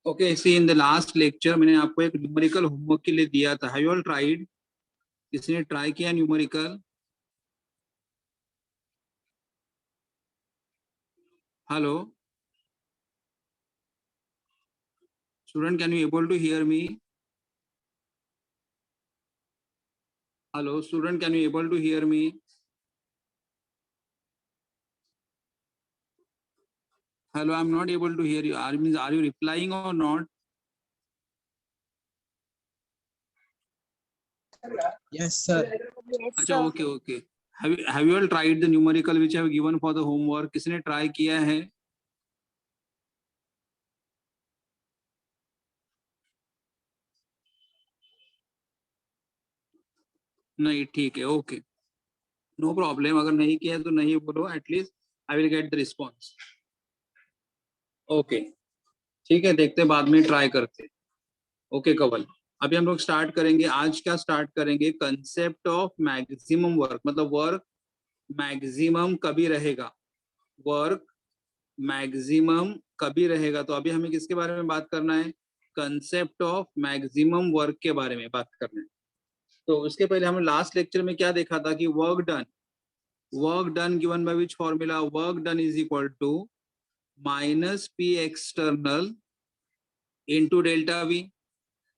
Okay, see in the last lecture मैंने आपको एक न्यूमेरिकल होमवर्क के लिए दिया था. Have you all tried? किसने ट्राई किया numerical? Hello, student, can you able to hear me? Hello, student, can you able to hear me? Hello, I'm not able to hear you. Are you replying or not? Yes, sir. अच्छा, okay, okay. Have you all tried the numerical which I have given for the homework? किसने try किया है? नहीं, ठीक है, okay, no problem. अगर नहीं किया तो नहीं बोलो, at least I will get the response. Okay, ठीक है, देखते बाद में ट्राई करते. ओके कवल, अभी हम लोग स्टार्ट करेंगे. आज क्या स्टार्ट करेंगे? Concept of maximum work. मतलब वर्क मैक्सिमम कभी रहेगा, वर्क मैक्सिमम कभी रहेगा. तो अभी हमें किसके बारे में बात करना है? कंसेप्ट ऑफ मैक्सिमम वर्क के बारे में बात करना है. तो उसके पहले हम लास्ट लेक्चर में क्या देखा था कि work done given by which formula? Work done is equal to minus P external into delta V.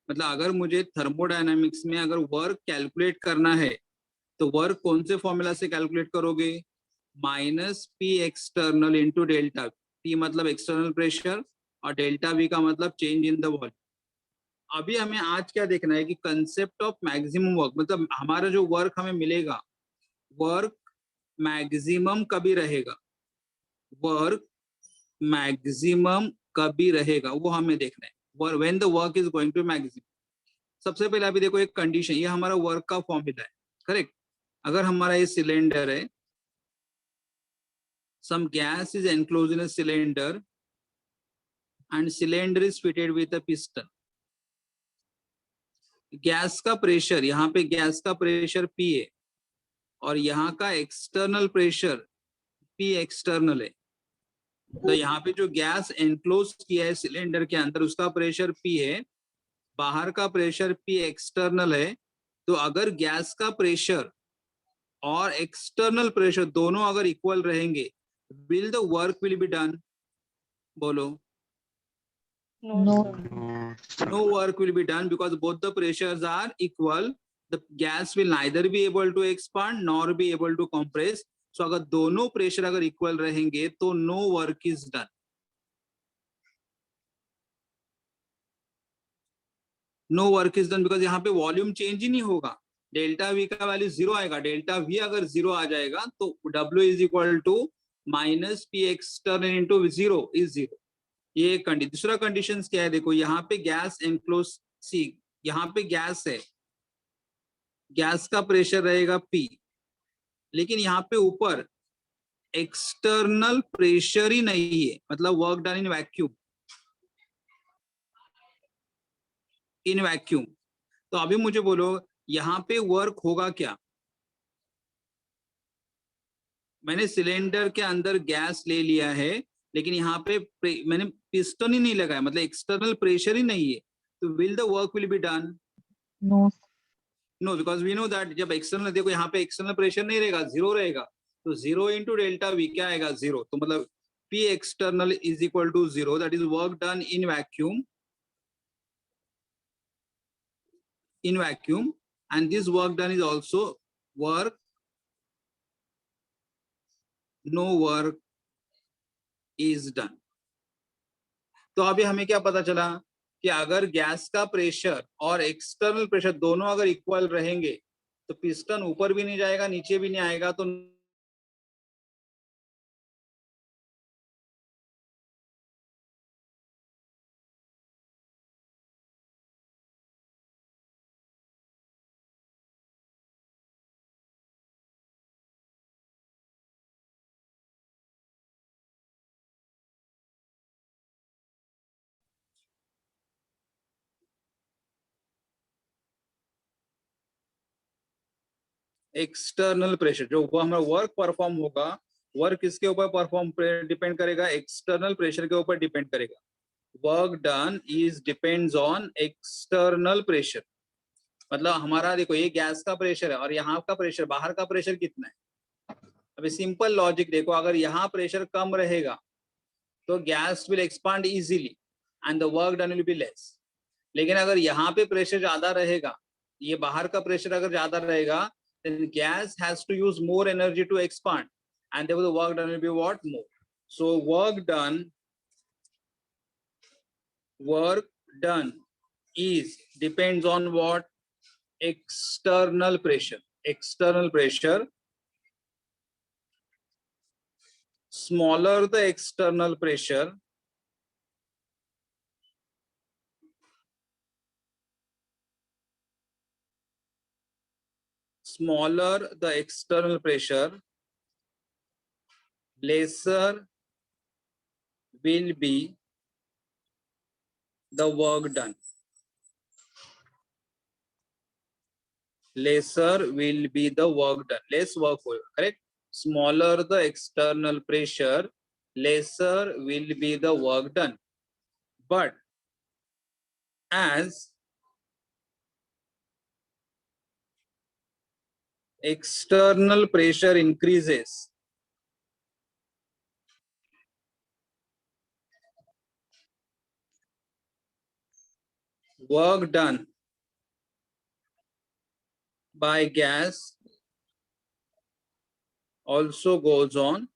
मतलब अगर मुझे थर्मोडायनामिक्स में अगर वर्क कैलकुलेट करना है तो वर्क कौन से फॉर्मूला से कैलकुलेट करोगे? Minus P external into delta. P मतलब एक्सटर्नल प्रेशर और डेल्टा वी का मतलब चेंज इन द वॉल्यूम. अभी हमें आज क्या देखना है कि कंसेप्ट ऑफ मैक्सिमम वर्क. मतलब हमारा जो वर्क हमें मिलेगा, वर्क मैक्सिमम कभी रहेगा, वर्क मैक्सिमम कभी रहेगा, वो हमें देखना है. When the work is going to maximum. सबसे पहले अभी देखो एक कंडीशन, ये हमारा वर्क का फॉर्मूला है, करेक्ट. अगर हमारा ये सिलेंडर है, some gas is enclosed in a cylinder and cylinder is fitted with a piston. Gas का प्रेशर, यहाँ पे गैस का प्रेशर P है और यहाँ का एक्सटर्नल प्रेशर P एक्सटर्नल है. तो यहाँ पे जो गैस एनक्लोज किया है सिलेंडर के अंदर, उसका प्रेशर P है, बाहर का प्रेशर P एक्सटर्नल है. तो अगर गैस का प्रेशर और एक्सटर्नल प्रेशर दोनों अगर इक्वल रहेंगे, will the work will be done? बोलो. No. No work will be done because both the pressures are equal. The gas will neither be able to expand nor be able to compress. So अगर दोनों pressure अगर equal रहेंगे तो no work is done. No work is done because यहाँ पे volume change ही नहीं होगा. Delta we का वैल्यू 0 आएगा. डेल्टा वी अगर 0 आ जाएगा तो W is equal to minus P external into 0 is 0. ये कंडीशन. दूसरा कंडीशन क्या है? देखो यहाँ पे गैस एनक्लोज, सी यहाँ पे गैस है, गैस का प्रेशर रहेगा P, लेकिन यहाँ पे ऊपर एक्सटर्नल प्रेशर ही नहीं है, मतलब work done in vacuum, in vacuum. तो अभी मुझे बोलो यहाँ पे वर्क होगा क्या? मैंने सिलेंडर के अंदर गैस ले लिया है, लेकिन यहाँ पे मैंने पिस्टन ही नहीं लगाया, मतलब एक्सटर्नल प्रेशर ही नहीं है, तो will the work will be done? No. No, because we know that जब एक्सटर्नल, देखो यहाँ पे एक्सटर्नल प्रेशर नहीं रहेगा, जीरो रहेगा, तो जीरो इंटू डेल्टा वी क्या आएगा? जीरो। तो मतलब P external is equal to zero, that is work done in vacuum, in vacuum, and this work done is also work, no work is done. तो अभी हमें क्या पता चला कि अगर गैस का प्रेशर और एक्सटर्नल प्रेशर दोनों अगर इक्वल रहेंगे तो पिस्टन ऊपर भी नहीं जाएगा, नीचे भी नहीं आएगा, तो एक्सटर्नल प्रेशर जो हमारा वर्क परफॉर्म होगा, वर्क किसके ऊपर परफॉर्म डिपेंड करेगा? एक्सटर्नल प्रेशर के ऊपर डिपेंड करेगा। Work done is depends on external pressure. मतलब हमारा देखो ये गैस का प्रेशर है और यहाँ का प्रेशर, बाहर का प्रेशर कितना है? अभी सिंपल लॉजिक देखो, अगर यहाँ प्रेशर कम रहेगा तो gas will expand easily and the work done will be less. लेकिन अगर यहाँ पे प्रेशर ज्यादा रहेगा, ये बाहर का प्रेशर अगर ज्यादा रहेगा, then gas has to use more energy to expand, and therefore the work done will be what? More. So work done is depends on what? External pressure. External pressure. Smaller the external pressure, smaller the external pressure, lesser will be the work done. Lesser will be the work done. Less work होगा, correct? Smaller the external pressure, lesser will be the work done. But as external pressure increases, work done by gas also goes on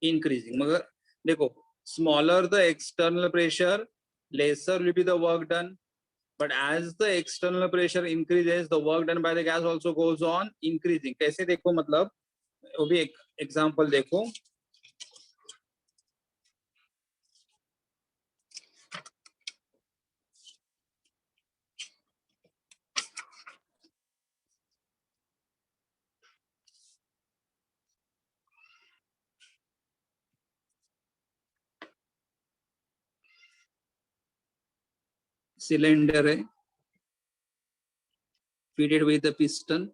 increasing. मगर देखो, smaller the external pressure, lesser will be the work done. But as the external pressure increases, the work done by the gas also goes on increasing. कैसे देखो, मतलब वो भी एक example देखो। Cylinder है, fitted with the piston,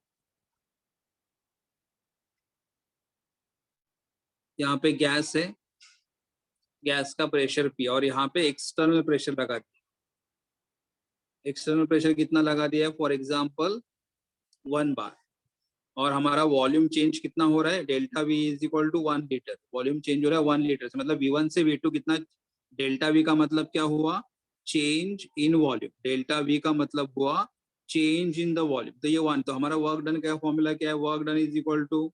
यहाँ पे गैस है, गैस का प्रेशर P, और यहाँ पे एक्सटर्नल प्रेशर लगा दिया। एक्सटर्नल प्रेशर कितना लगा दिया है? फॉर एग्जांपल 1 बार, और हमारा वॉल्यूम चेंज कितना हो रहा है? Delta V is equal to 1 litre. Volume change हो रहा है 1 लीटर से, मतलब V1 से V2 कितना? डेल्टा V का मतलब क्या हुआ? Change in volume. Delta V का मतलब हुआ चेंज इन द वॉल्यूम। तो ये 1, तो हमारा वर्क डन का फॉर्मूला क्या है? Work done is equal to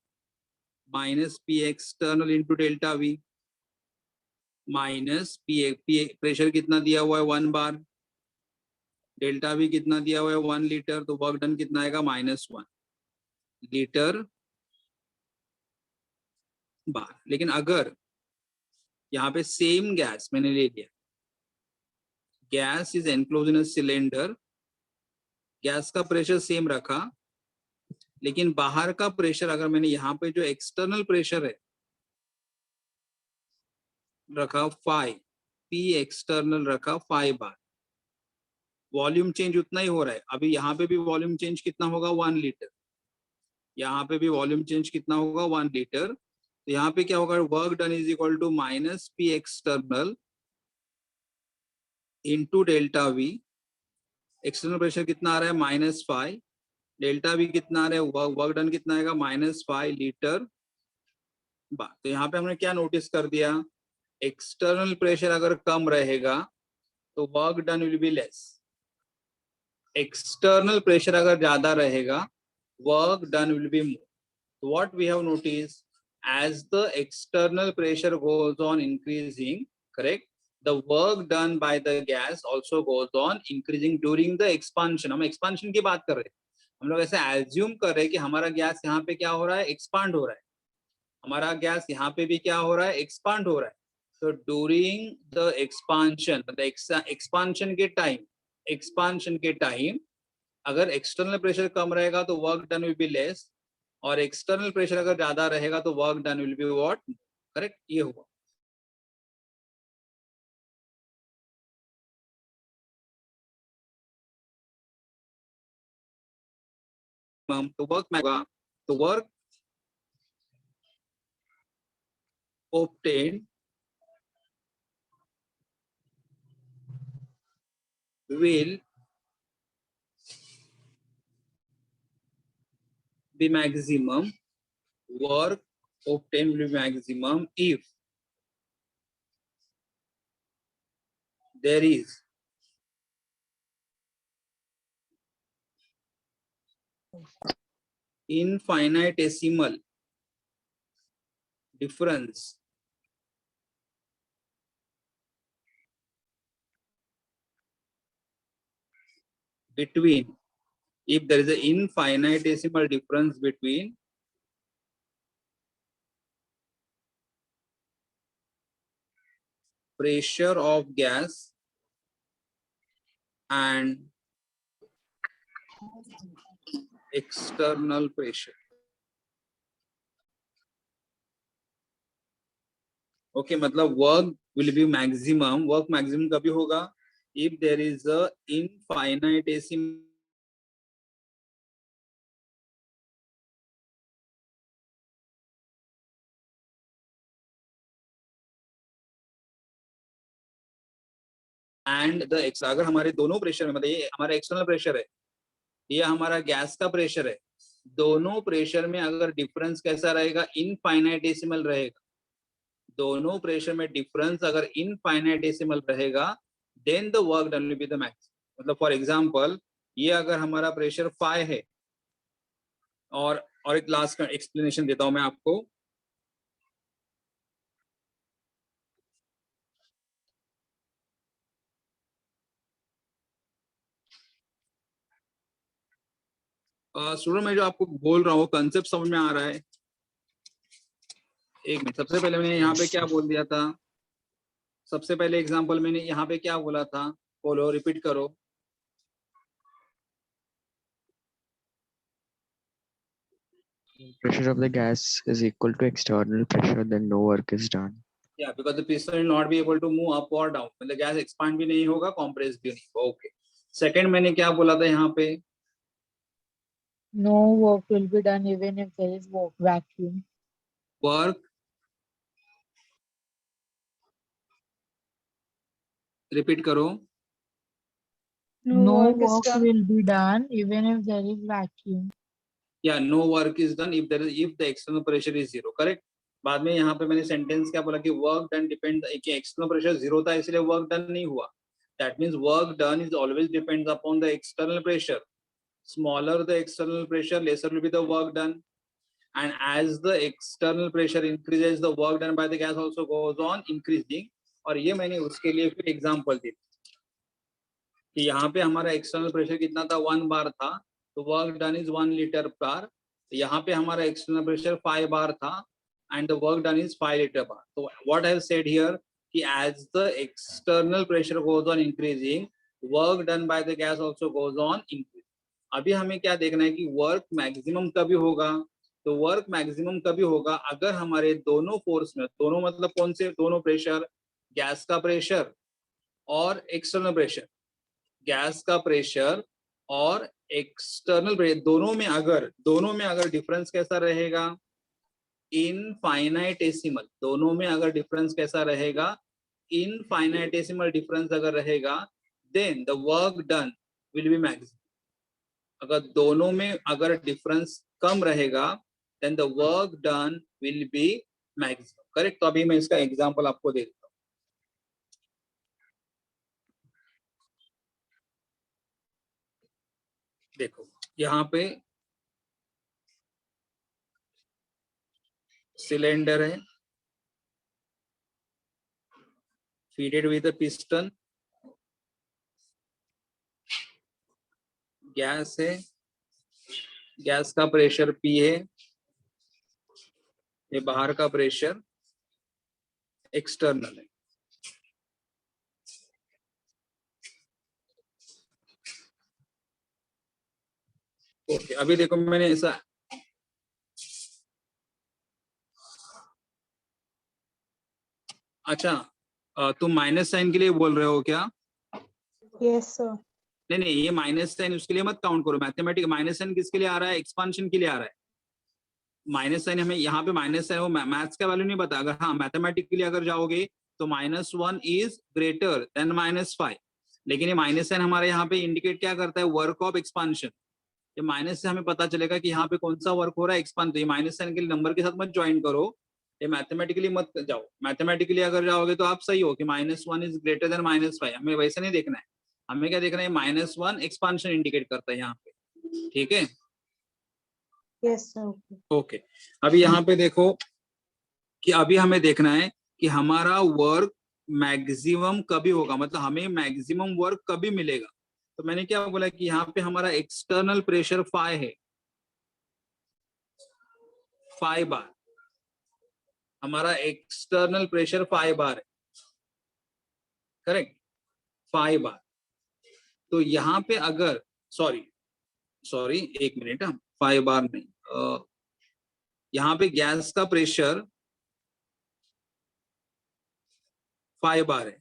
minus P external into delta V, minus P pressure कितना दिया हुआ है? 1 बार, डेल्टा V कितना दिया हुआ है? 1 लीटर, तो वर्क डन कितना आएगा? -1 लीटर बार। लेकिन अगर यहाँ पे सेम गैस मैंने ले लिया, gas is enclose in a cylinder gas का प्रेशर सेम रखा, लेकिन बाहर का प्रेशर अगर मैंने यहाँ पे जो एक्सटर्नल प्रेशर है रखा 5, P एक्सटर्नल रखा 5 बार, वॉल्यूम चेंज उतना ही हो रहा है। अभी यहाँ पे भी वॉल्यूम चेंज कितना होगा 1 लीटर, यहाँ पे भी वॉल्यूम चेंज कितना होगा 1 लीटर। तो यहाँ पे क्या होगा, work done is equal to minus P external into delta V। External pressure कितना आ रहा है -5, डेल्टा V कितना आ रहा है, वर्क डन कितना आएगा -5 लीटर बार। तो यहाँ पे हमने क्या नोटिस कर दिया, एक्सटर्नल प्रेशर अगर कम रहेगा तो work done will be less, external pressure अगर ज्यादा रहेगा work done will be more. So what we have noticed, as the external pressure goes on increasing, correct, the work done by the gas also goes on increasing during the expansion. हम expansion की बात कर रहे हैं, हम लोग ऐसे assume कर रहे हैं कि हमारा गैस यहाँ पे क्या हो रहा है, expand हो रहा है, हमारा गैस यहाँ पे भी क्या हो रहा है, expand हो रहा है। So during the expansion, मतलब expansion के टाइम अगर एक्सटर्नल प्रेशर कम रहेगा तो work done will be less, और एक्सटर्नल प्रेशर अगर ज्यादा रहेगा तो work done will be what, correct, ये हुआ। तो वर्क में होगा, तो work obtained will be maximum, work obtained will be maximum if there is infinitesimal difference between, if there is an infinitesimal difference between pressure of gas and external pressure. Okay, मतलब work will be maximum, work maximum कभी होगा, if there is a infinitesimal and the X, अगर हमारे दोनों pressure में, मतलब ये हमारा एक्सटर्नल प्रेशर है, ये हमारा गैस का प्रेशर है, दोनों प्रेशर में अगर डिफरेंस कैसा रहेगा, इनफाइनाइटेसिमल रहेगा, दोनों प्रेशर में डिफरेंस अगर इनफाइनाइटेसिमल रहेगा, then the work done will be the max. मतलब फॉर एग्जांपल, ये अगर हमारा प्रेशर 5 है, और एक लास्ट का एक्सप्लेनेशन देता हूं मैं आपको। स्टूडेंट, मैं जो आपको बोल रहा हूँ कंसेप्ट समझ में आ रहा है? एक मिनट, सबसे पहले मैंने यहाँ पे क्या बोल दिया था, सबसे पहले एग्जांपल मैंने यहाँ पे क्या बोला था, बोलो, रिपीट करो। Pressure of the gas is equal to external pressure, then no work is done. Yeah, because the piston will not be able to move up or down, मतलब गैस एक्सपांड भी नहीं होगा, कॉम्प्रेस भी नहीं होगा। Okay, second मैंने क्या बोला था यहाँ पे, No work will be done even if there is vacuum. Work, repeat करो। No work will be done even if there is vacuum. या no work is done if the external pressure is 0, correct. बाद में यहाँ पे मैंने sentence क्या बोला कि work done depend, external pressure 0 था इसलिए वर्क डन नहीं हुआ, that means work done is always depends upon the external pressure, smaller the external pressure, lesser will be the work done, and as the external pressure increases, the work done by the gas also goes on increasing। और ये मैंने उसके लिए फिर example दी कि यहाँ पे हमारा एक्सटर्नल प्रेशर कितना था, 1 बार था, तो work done is 1 litre bar. यहाँ पे हमारा एक्सटर्नल प्रेशर 5 बार था and the work done is 5 litre bar. तो what I have said here कि as the external pressure goes on increasing, work done by the gas also goes on increasing। अभी हमें क्या देखना है कि work maximum कभी होगा, तो वर्क मैक्सिमम कभी होगा अगर हमारे दोनों फोर्स में, दोनों मतलब कौन से दोनों प्रेशर, गैस का प्रेशर और एक्सटर्नल प्रेशर, गैस का प्रेशर और एक्सटर्नल प्रेशर दोनों में अगर डिफरेंस कैसा रहेगा, इनफाइनाइटेसिमल, दोनों में अगर डिफरेंस कैसा रहेगा, इनफाइनाइटेसिमल डिफरेंस अगर रहेगा, then the work done will be maximum. अगर दोनों में अगर डिफरेंस कम रहेगा, then the work done will be maximum. Correct. तो अभी मैं इसका एग्जांपल आपको देता हूं। देखो यहाँ पे सिलेंडर है, feeded with a piston, gas है, गैस का प्रेशर P है, ये बाहर का प्रेशर एक्सटर्नल है। ओके, अभी देखो मैंने ऐसा, अच्छा तुम माइनस साइन के लिए बोल रहे हो क्या? Yes, sir. नहीं नहीं, ये माइनस साइन उसके लिए मत काउंट करो। मैथमेटिक माइनस साइन किसके लिए आ रहा है? एक्सपांशन के लिए आ रहा है। माइनस साइन हमें यहाँ पे माइनस साइन, वो मैथ्स का वैल्यू नहीं पता। अगर हाँ मैथमेटिक के लिए अगर जाओगे तो -1 इज ग्रेटर देन -5, लेकिन ये माइनस साइन हमारे यहाँ पे इंडिकेट क्या करता है? Work of expansion. ये माइनस से हमें पता चलेगा कि यहाँ पे कौन सा वर्क हो रहा है, एक्सपांड। तो ये माइनस साइन के लिए नंबर के साथ मत ज्वाइन करो, ये मैथमेटिकली मत जाओ। मैथमेटिकली अगर जाओगे तो आप सही हो कि -1 इज ग्रेटर देन -5, हमें वैसे नहीं देखना है। हमें क्या देखना है? -1 एक्सपांशन इंडिकेट करता है यहाँ पे। ठीक है, Yes, sir. ओके। अभी यहाँ पे देखो कि अभी हमें देखना है कि हमारा वर्क मैक्सिमम कभी होगा, मतलब हमें मैक्सिमम वर्क कभी मिलेगा। तो मैंने क्या बोला कि यहाँ पे हमारा एक्सटर्नल प्रेशर फाई है, फाई बार, हमारा एक्सटर्नल प्रेशर फाई बार है। करेक्ट, फाई बार। तो यहाँ पे अगर सॉरी एक मिनट, हम फाई बार नहीं, यहाँ पे गैस का प्रेशर फाई बार है,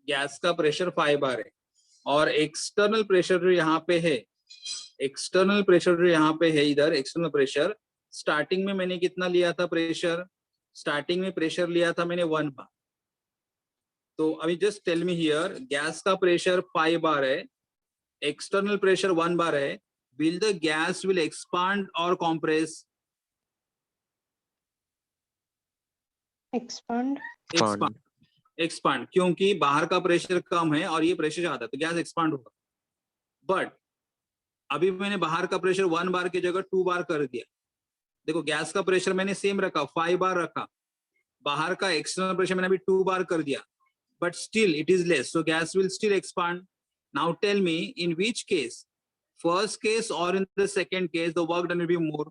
गैस का प्रेशर फाई बार है। और एक्सटर्नल प्रेशर जो यहाँ पे है, एक्सटर्नल प्रेशर जो यहाँ पे है, इधर एक्सटर्नल प्रेशर, स्टार्टिंग में मैंने कितना लिया था प्रेशर? स्टार्टिंग में प्रेशर लिया था मैंने 1 बार। तो अभी just tell me here, gas का प्रेशर 5 बार है, एक्सटर्नल प्रेशर 1 बार है, will the gas will expand or compress? Expand. Expand. Expand, क्योंकि बाहर का प्रेशर कम है और ये प्रेशर ज्यादा है, तो गैस एक्सपांड होगा। बट अभी मैंने बाहर का प्रेशर 1 बार की जगह 2 बार कर दिया। देखो गैस का प्रेशर मैंने सेम रखा, 5 बार रखा, बाहर का एक्सटर्नल प्रेशर मैंने अभी 2 बार कर दिया, but still it is less, so gas will still expand. Now tell me, in which case, first case or in the second case, the work done will be more?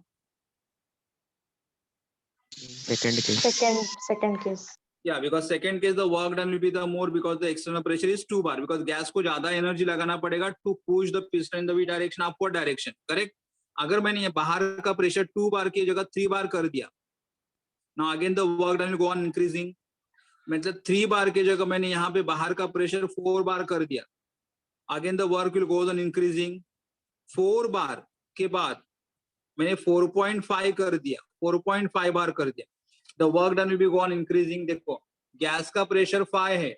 Second case. Second case. Yeah, because second case the work done will be the more, because the external pressure is 2 bar, because gas को ज्यादा energy लगाना पड़ेगा to push the piston in the v direction, upward direction. Correct? अगर मैंने ये बाहर का pressure 2 बार की जगह 3 बार कर दिया, now again the work done will go on increasing. मतलब 3 बार की जगह मैंने यहाँ पे बाहर का प्रेशर 4 बार कर दिया, again the work will goes on increasing. 4 बार के बाद मैंने 4.5 कर दिया, 4.5 बार कर दिया, the work done will be go on increasing. देखो गैस का प्रेशर 5 है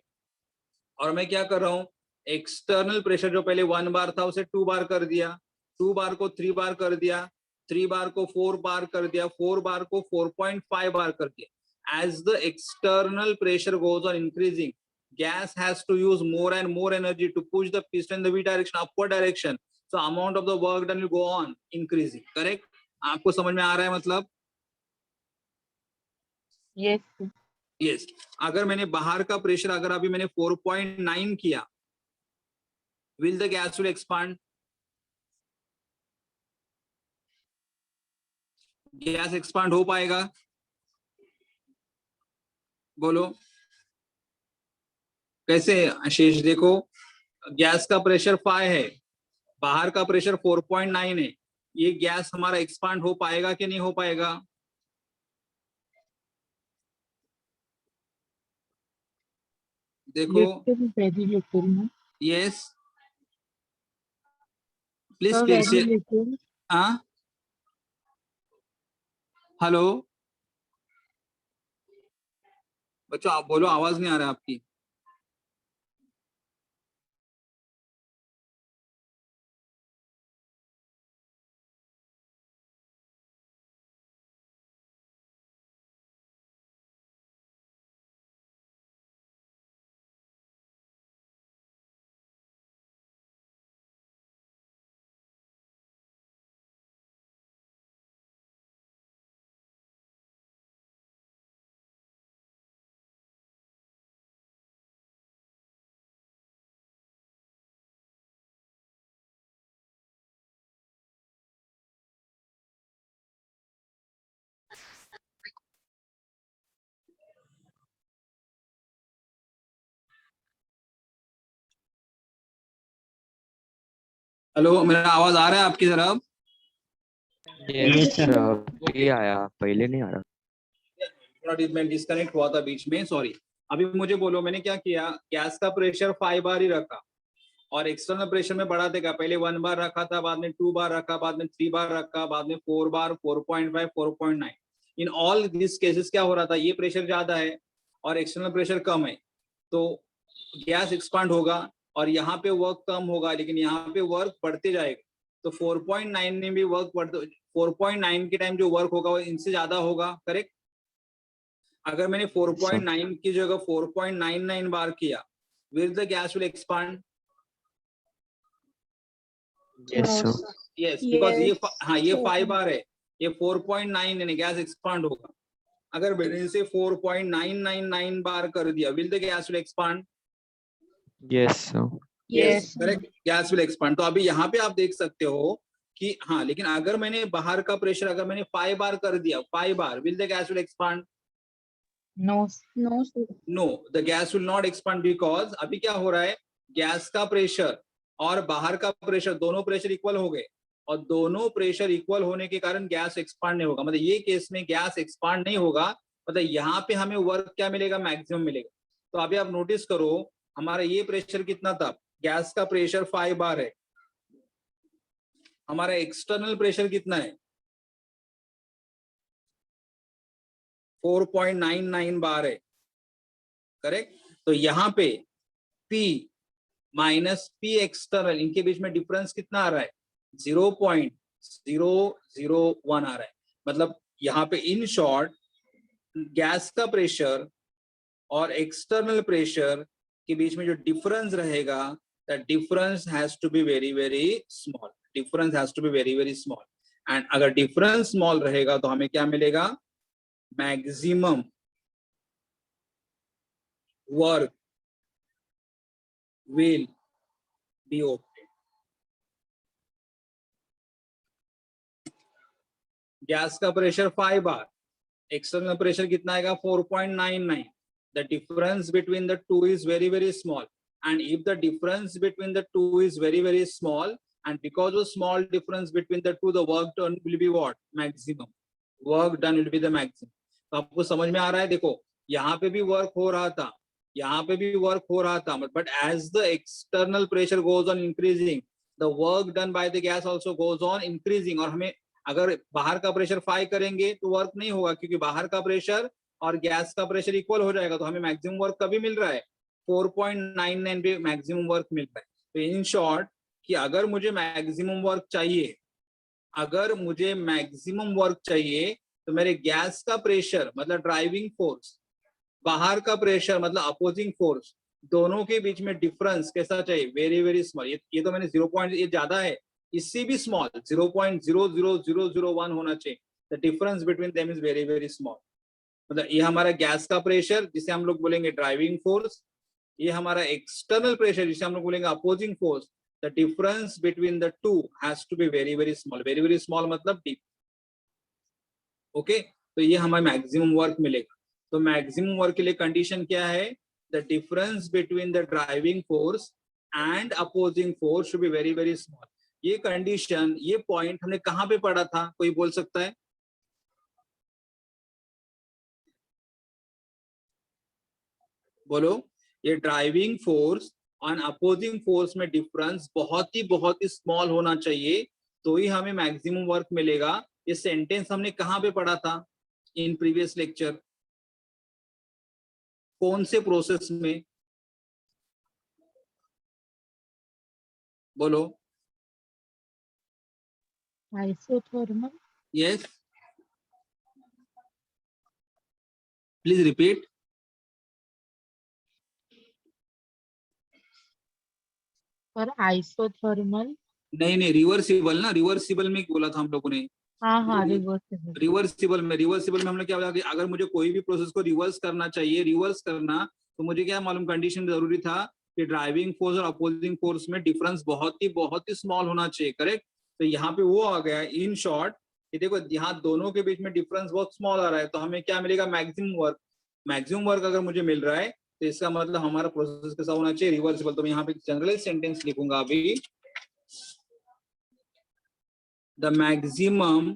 और मैं क्या कर रहा हूँ, एक्सटर्नल प्रेशर जो पहले 1 बार था उसे 2 बार कर दिया, 2 बार को 3 बार कर दिया, 3 बार को 4 बार कर दिया, 4 बार को 4.5 बार कर दिया। As the external pressure goes on increasing, gas has to use more and more energy to push the piston in the v direction, upward direction. So amount of the work done will go on increasing. Correct? आपको समझ में आ रहा है मतलब? Yes. Yes. अगर मैंने बाहर का प्रेशर अगर अभी मैंने 4.9 किया, will the gas will expand? Gas expand हो पाएगा? बोलो कैसे आशीष? देखो गैस का प्रेशर 5 है, बाहर का प्रेशर 4.9 है, ये गैस हमारा एक्सपांड हो पाएगा कि नहीं हो पाएगा? देखो, Little, very little, no? Yes please Sir, very little. हाँ हेलो बच्चों, आप बोलो, आवाज नहीं आ रहा है आपकी। हेलो, मेरा आवाज आ रहा है आपकी तरफ? Yes, अभी आया, पहले नहीं आ रहा। थोड़ा मैं डिस्कनेक्ट हुआ था बीच में, सॉरी। अभी मुझे बोलो, मैंने क्या किया, गैस का प्रेशर 5 बार ही रखा और एक्सटर्नल प्रेशर में बढ़ाते गया। पहले 1 बार रखा था, बाद में 2 बार रखा, बाद में 3 बार रखा, बाद में 4 बार, 4.5, 4.9। इन ऑल दिस केसेस क्या हो रहा था, ये प्रेशर ज्यादा है और एक्सटर्नल प्रेशर कम है, तो गैस एक्सपांड होगा और यहाँ पे वर्क कम होगा, लेकिन यहाँ पे वर्क बढ़ते जाएगा। तो 4.9 में भी वर्क बढ़ते, 4.9 के टाइम जो वर्क होगा वो इनसे ज्यादा होगा, करेक्ट? अगर मैंने 4.9 की जगह 4.99 बार किया, will the gas will expand? Yes, No, sir. sir. Yes, because ये Yes, हाँ ये sir. 5 बार है, ये 4.9 यानी गैस एक्सपांड होगा। अगर मैंने इसे 4.999 बार कर दिया, will the gas will expand? Yes, sir. Yes, sir. Correct, gas will expand. तो अभी यहाँ पे आप देख सकते हो कि हाँ, लेकिन अगर मैंने बाहर का प्रेशर अगर मैंने 5 बार कर दिया, 5 bar, will the gas will expand? No. No, sir. No, the gas will not expand, because अभी क्या हो रहा है, गैस का प्रेशर और बाहर का प्रेशर, दोनों प्रेशर इक्वल हो गए और दोनों प्रेशर इक्वल होने के कारण गैस एक्सपांड नहीं होगा। मतलब ये केस में गैस एक्सपांड नहीं होगा, मतलब यहाँ पे हमें वर्क क्या मिलेगा, मैक्सिमम मिलेगा। तो अभी आप नोटिस करो, हमारा ये प्रेशर कितना था, गैस का प्रेशर 5 बार है, हमारा एक्सटर्नल प्रेशर कितना है, 4.99 बार है, करेक्ट? तो यहाँ पे P माइनस P एक्सटर्नल, इनके बीच में डिफरेंस कितना आ रहा है, 0.001 आ रहा है। मतलब यहाँ पे इन शॉर्ट गैस का प्रेशर और एक्सटर्नल प्रेशर के बीच में जो डिफरेंस रहेगा, that difference has to be very very small, difference has to be very very small. And अगर डिफरेंस स्मॉल रहेगा तो हमें क्या मिलेगा, maximum work will be obtained. गैस का प्रेशर 5 बार, एक्सटर्नल प्रेशर कितना आएगा, 4.99। The difference between the two is very very small, and if the difference between the two is very very small, and because of small difference between the two, the work done will be what, maximum, work done will be the maximum। तो आपको समझ में आ रहा है? देखो, यहाँ पे भी वर्क हो रहा था, यहाँ पे भी वर्क हो रहा था, but as the external pressure goes on increasing, the work done by the gas also goes on increasing। और हमें अगर बाहर का प्रेशर 5 करेंगे तो वर्क नहीं होगा, क्योंकि बाहर का प्रेशर और गैस का प्रेशर इक्वल हो जाएगा, तो हमें मैक्सिमम वर्क कभी मिल रहा है, 4.99 पे मैक्सिमम वर्क मिल रहा है। तो इन शॉर्ट कि अगर मुझे मैक्सिमम वर्क चाहिए, अगर मुझे मैक्सिमम वर्क चाहिए, तो मेरे गैस का प्रेशर मतलब ड्राइविंग फोर्स, बाहर का प्रेशर मतलब अपोजिंग फोर्स, दोनों के बीच में डिफरेंस कैसा चाहिए, वेरी वेरी स्मॉल। ये तो मैंने 0 पॉइंट, ये ज्यादा है, इससे भी स्मॉल 0.00001 होना चाहिए। The difference between them is very very small. मतलब ये हमारा गैस का प्रेशर जिसे हम लोग बोलेंगे ड्राइविंग फोर्स, ये हमारा एक्सटर्नल प्रेशर जिसे हम लोग बोलेंगे opposing force. The difference between the two has to be very very small, very very small मतलब डीप। ओके, तो ये हमें मैक्सिमम वर्क मिलेगा। तो मैक्सिमम वर्क के लिए कंडीशन क्या है, the difference between the driving force and opposing force should be very very small. ये कंडीशन, ये पॉइंट हमने कहाँ पे पढ़ा था, कोई बोल सकता है? बोलो। ये ड्राइविंग फोर्स और अपोजिंग फोर्स में डिफरेंस बहुत ही स्मॉल होना चाहिए, तो ही हमें मैक्सिमम वर्क मिलेगा। ये सेंटेंस हमने कहाँ पे पढ़ा था इन प्रीवियस लेक्चर? कौन से प्रोसेस में? बोलो। Isothermal. Yes, please repeat. पर isothermal. नहीं, रिवर्सिबल ना, रिवर्सिबल में बोला था हम लोगों ने। हाँ, reversible. रिवर्सिबल में हमने क्या बोला कि अगर मुझे कोई भी प्रोसेस को रिवर्स करना चाहिए, रिवर्स करना, तो मुझे क्या मालूम, कंडीशन जरूरी था कि ड्राइविंग फोर्स और अपोजिंग फोर्स में डिफरेंस बहुत ही स्मॉल होना चाहिए, करेक्ट? तो यहाँ पे वो आ गया। इन शॉर्ट, ये देखो यहाँ दोनों के बीच में डिफरेंस बहुत स्मॉल आ रहा है, तो हमें क्या मिलेगा? Maximum work. मैक्सिमम वर्क अगर मुझे मिल रहा है, तो इसका मतलब हमारा प्रोसेस कैसा होना चाहिए? रिवर्सिबल। तो मैं यहाँ पे जनरल सेंटेंस लिखूंगा अभी। The maximum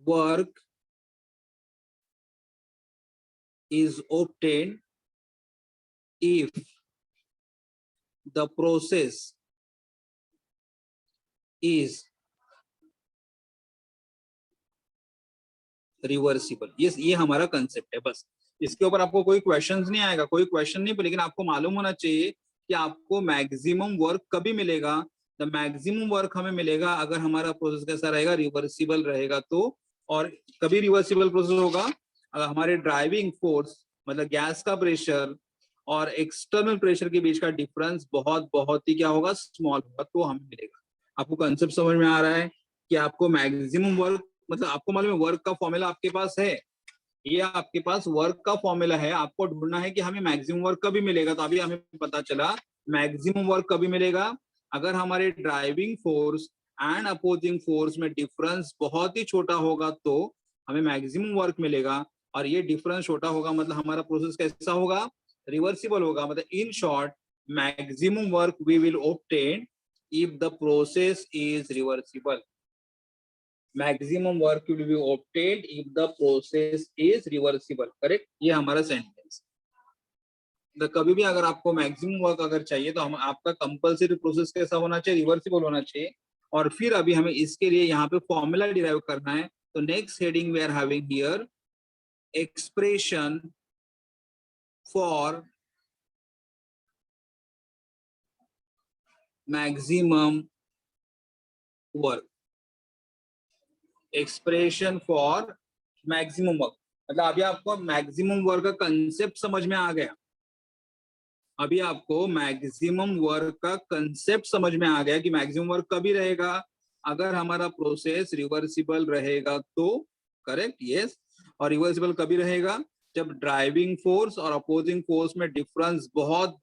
work is obtained if the process is reversible. ये हमारा कंसेप्ट है। बस इसके ऊपर आपको कोई क्वेश्चंस नहीं आएगा, कोई क्वेश्चन नहीं, लेकिन आपको मालूम होना चाहिए कि आपको मैक्सिमम वर्क कभी मिलेगा। द मैक्सिमम वर्क हमें मिलेगा अगर हमारा प्रोसेस कैसा रहेगा? रिवर्सिबल रहेगा तो। और कभी रिवर्सिबल प्रोसेस होगा अगर हमारे ड्राइविंग फोर्स, मतलब गैस का प्रेशर और एक्सटर्नल प्रेशर के बीच का डिफरेंस बहुत ही क्या होगा? स्मॉल होगा, तो हमें मिलेगा। आपको कंसेप्ट समझ में आ रहा है कि आपको मैक्सिमम वर्क, मतलब आपको मालूम है वर्क का फॉर्मूला आपके पास है, ये आपके पास वर्क का फॉर्मूला है। आपको ढूंढना है कि हमें मैक्सिमम वर्क कभी मिलेगा, तो अभी हमें पता चला मैक्सिमम वर्क कभी मिलेगा अगर हमारे driving force and opposing force में डिफरेंस बहुत ही छोटा होगा, तो हमें मैक्सिमम वर्क मिलेगा। और ये डिफरेंस छोटा होगा मतलब हमारा प्रोसेस कैसा होगा? रिवर्सिबल होगा। मतलब in short, maximum work we will obtain if the process is reversible. Maximum work will be obtained if the process is reversible, correct? ये हमारा सेंटेंस। तो कभी भी अगर आपको मैक्सिमम वर्क अगर चाहिए, तो हम आपका कंपलसरी प्रोसेस कैसा होना चाहिए? रिवर्सिबल होना चाहिए। और फिर अभी हमें इसके लिए यहाँ पे फॉर्मूला डिराइव करना है। तो next heading we are having here expression for maximum work. Expression for maximum work, मतलब अभी आपको मैक्सिमम वर्क का कंसेप्ट समझ में आ गया। अभी आपको मैक्सिमम वर्क का कंसेप्ट समझ में आ गया कि मैक्सिमम वर्क कभी रहेगा? अगर हमारा प्रोसेस रिवर्सिबल रहेगा तो, करेक्ट? यस। और रिवर्सिबल कभी रहेगा? जब ड्राइविंग फोर्स और अपोजिंग फोर्स में डिफरेंस बहुत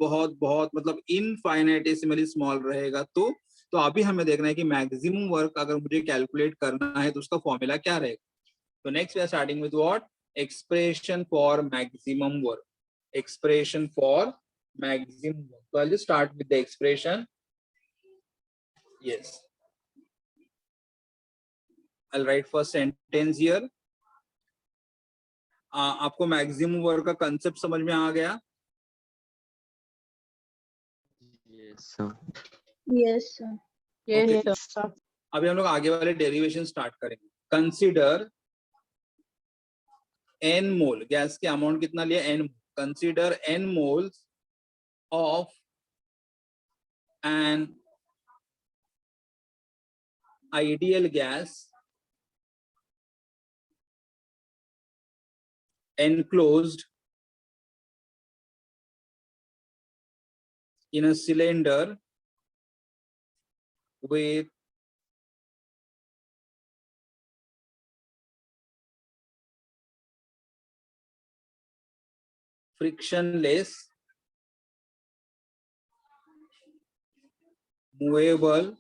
मतलब इनफाइनाइटेसिमली स्मॉल रहेगा तो अभी हमें देखना है कि मैक्सिमम वर्क अगर मुझे कैलकुलेट करना है तो उसका फॉर्मूला क्या रहेगा। तो next we are starting with what? Expression for maximum work. Expression for maximum work. So I'll just start with the expression. Yes. I'll write first sentence here. आपको मैक्सिमम वर्क का concept समझ में आ गया? Yes, sir. Yes, sir. Okay. Yes, sir. अभी हम लोग आगे वाले डेरिवेशन स्टार्ट करेंगे। कंसीडर n मोल, गैस के अमाउंट कितना लिया? n। Consider n moles of an ideal gas enclosed in a cylinder with frictionless movable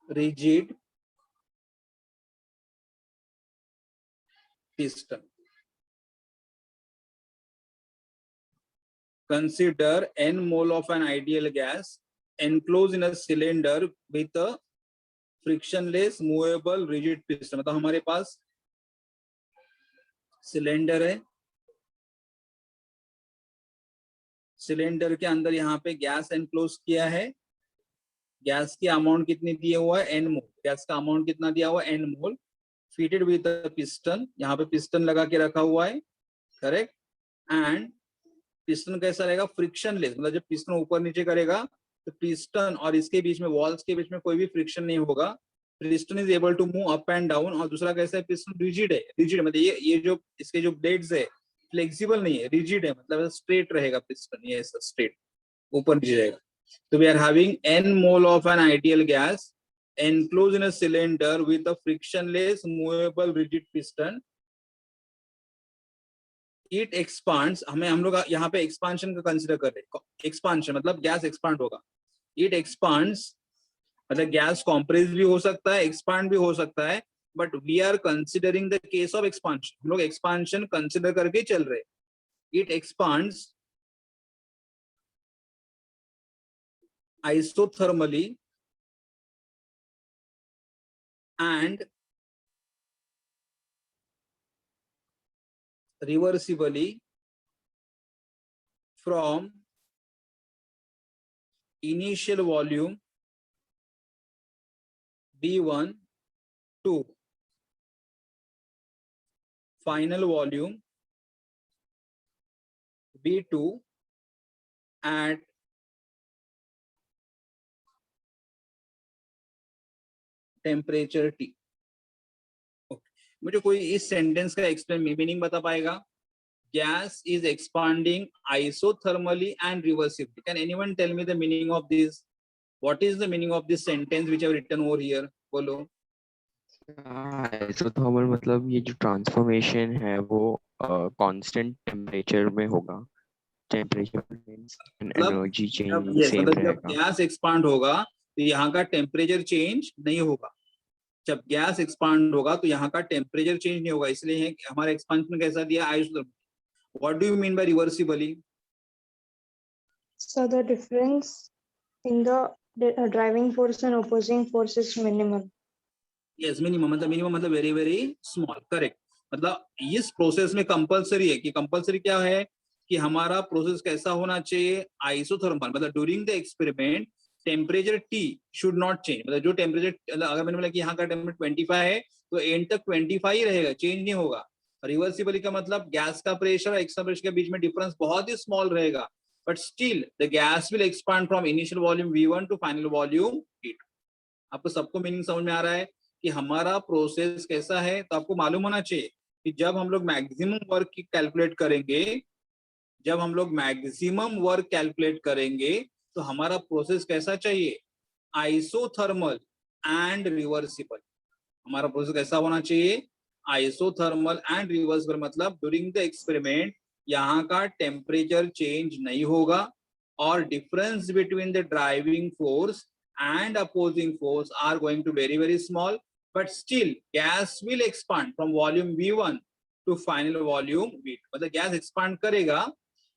rigid piston। consider n mole of an ideal gas enclosed in a cylinder with a frictionless movable rigid piston. मतलब हमारे पास cylinder है, cylinder के अंदर यहाँ पे gas enclose किया है, gas की अमाउंट कितनी दिया हुआ है, एन मोल, गैस का अमाउंट कितना दिया हुआ है, n mole, fitted with piston, यहाँ पे पिस्टन लगा के रखा हुआ है, करेक्ट, एंड पिस्टन कैसा रहेगा, फ्रिक्शनलेस, मतलब जब पिस्टन ऊपर नीचे करेगा तो पिस्टन और इसके बीच में, वॉल्स के बीच में कोई भी फ्रिक्शन नहीं होगा, piston is able to move up and down, और दूसरा कैसा है, पिस्टन रिजिड है, रिजिड मतलब ये जो इसके जो ब्लेड्स है फ्लेक्सिबल नहीं है, रिजिड है, मतलब स्ट्रेट रहेगा पिस्टन, ये स्ट्रेट ऊपर नीचे जाएगा. So we are having n mole of an ideal gas enclosed in a cylinder with a frictionless movable rigid piston. It expands, हम लोग यहाँ पे expansion का consider कर रहे हैं. Expansion मतलब गैस expand होगा. It expands मतलब गैस compress भी हो सकता है, expand भी हो सकता है, but we are considering the case of expansion. हम लोग expansion consider करके चल रहे. It expands isothermally and reversibly from initial volume V1 to final volume V2 at temperature T. मुझे कोई इस सेंटेंस का एक्सप्लेन मीनिंग बता पाएगा? Gas is expanding isothermally and reversibly. Can anyone tell me the meaning of this? What is the meaning of this sentence which I have written over here? बोलो. Isothermal मतलब ये जो transformation है वो constant temperature में होगा. Temperature energy change same जब रहेगा. गैस एक्सपांड होगा तो यहाँ का टेम्परेचर चेंज नहीं होगा. जब गैस एक्सपांड होगा तो यहाँ का टेम्परेचर चेंज नहीं होगा. इसलिए हमारा एक्सपांशन कैसा दिया, isothermal. What do you mean by reversibly? So the difference in the driving force and opposing force is minimal. Yes, minimum मतलब वेरी वेरी स्मॉल. करेक्ट. मतलब इस प्रोसेस में कंपलसरी है कि कंपलसरी क्या है कि हमारा प्रोसेस कैसा होना चाहिए, आइसोथर्मल. मतलब during the experiment temperature T should not change. मतलब जो टेम्परेचर, अगर मैंने बोला कि यहाँ का टेम्परेचर 25 है तो एंड तक 25 ही रहेगा, चेंज नहीं होगा. रिवर्सिबली का मतलब गैस का प्रेशर और एक्सटर्नल प्रेशर के बीच में डिफरेंस बहुत ही स्मॉल रहेगा, but still the gas will expand from initial volume V1 to final volume V2. आपको सबको मीनिंग समझ में आ रहा है कि हमारा प्रोसेस कैसा है? तो आपको मालूम होना चाहिए कि जब हम लोग मैक्सिमम वर्क की कैलकुलेट करेंगे, जब हम लोग मैक्सिमम वर्क कैलकुलेट करेंगे तो हमारा प्रोसेस कैसा चाहिए, आइसोथर्मल एंड रिवर्सिबल. हमारा प्रोसेस कैसा होना चाहिए, आइसोथर्मल एंड रिवर्सिबल. मतलब ड्यूरिंग द एक्सपेरिमेंट यहाँ का टेम्परेचर चेंज नहीं होगा और difference between the driving force and opposing force are going to very small, but still gas will expand from volume V1 to final volume V2. मतलब gas expand करेगा,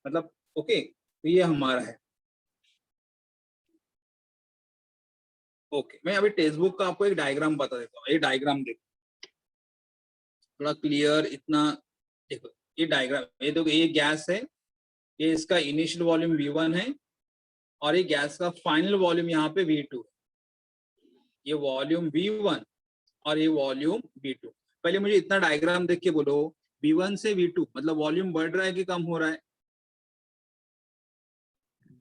मतलब okay. तो ये हमारा है. ओके, मैं अभी टेक्स्ट बुक का आपको एक डायग्राम बता देता हूँ. ये डायग्राम देखो थोड़ा क्लियर, इतना देखो. ये डायग्राम, ये देखो, ये गैस है, ये इसका इनिशियल वॉल्यूम V1 है और ये गैस का फाइनल वॉल्यूम यहाँ पे V2. ये वॉल्यूम V1 और ये वॉल्यूम V2. पहले मुझे इतना डायग्राम देख के बोलो, V1 से V2 मतलब वॉल्यूम बढ़ रहा है कि कम हो रहा है?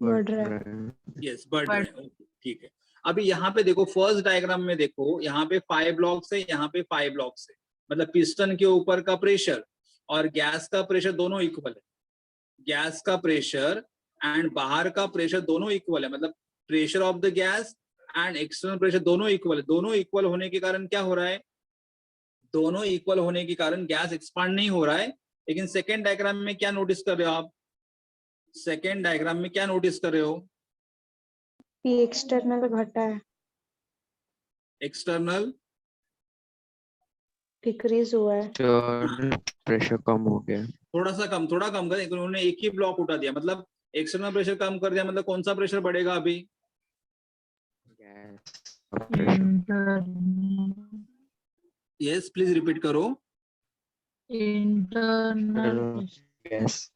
बढ़ रहा है. यस, बढ़ रहा है. ठीक है. अभी यहाँ पे देखो, फर्स्ट डायग्राम में देखो, यहाँ पे 5 ब्लॉक्स है, यहाँ पे 5 ब्लॉक्स है. मतलब पिस्टन के ऊपर का प्रेशर और गैस का प्रेशर दोनों इक्वल है. गैस का प्रेशर एंड बाहर का प्रेशर दोनों इक्वल है. मतलब pressure of the gas and external pressure दोनों इक्वल है. दोनों इक्वल होने के कारण क्या हो रहा है, दोनों इक्वल होने के कारण गैस एक्सपांड नहीं हो रहा है. लेकिन सेकेंड डायग्राम में क्या नोटिस कर रहे हो आप? सेकेंड डायग्राम में क्या नोटिस कर रहे हो? P एक्सटर्नल घटा है, एक्सटर्नल डिक्रीज हुआ है. प्रेशर कम हो गया. थोड़ा कम करें. उन्होंने एक ही ब्लॉक उठा दिया. मतलब एक्सटर्नल प्रेशर कम कर दिया मतलब कौन सा प्रेशर बढ़ेगा अभी? gas pressure. Internal. Yes please repeat करो. Internal pressure. Gas.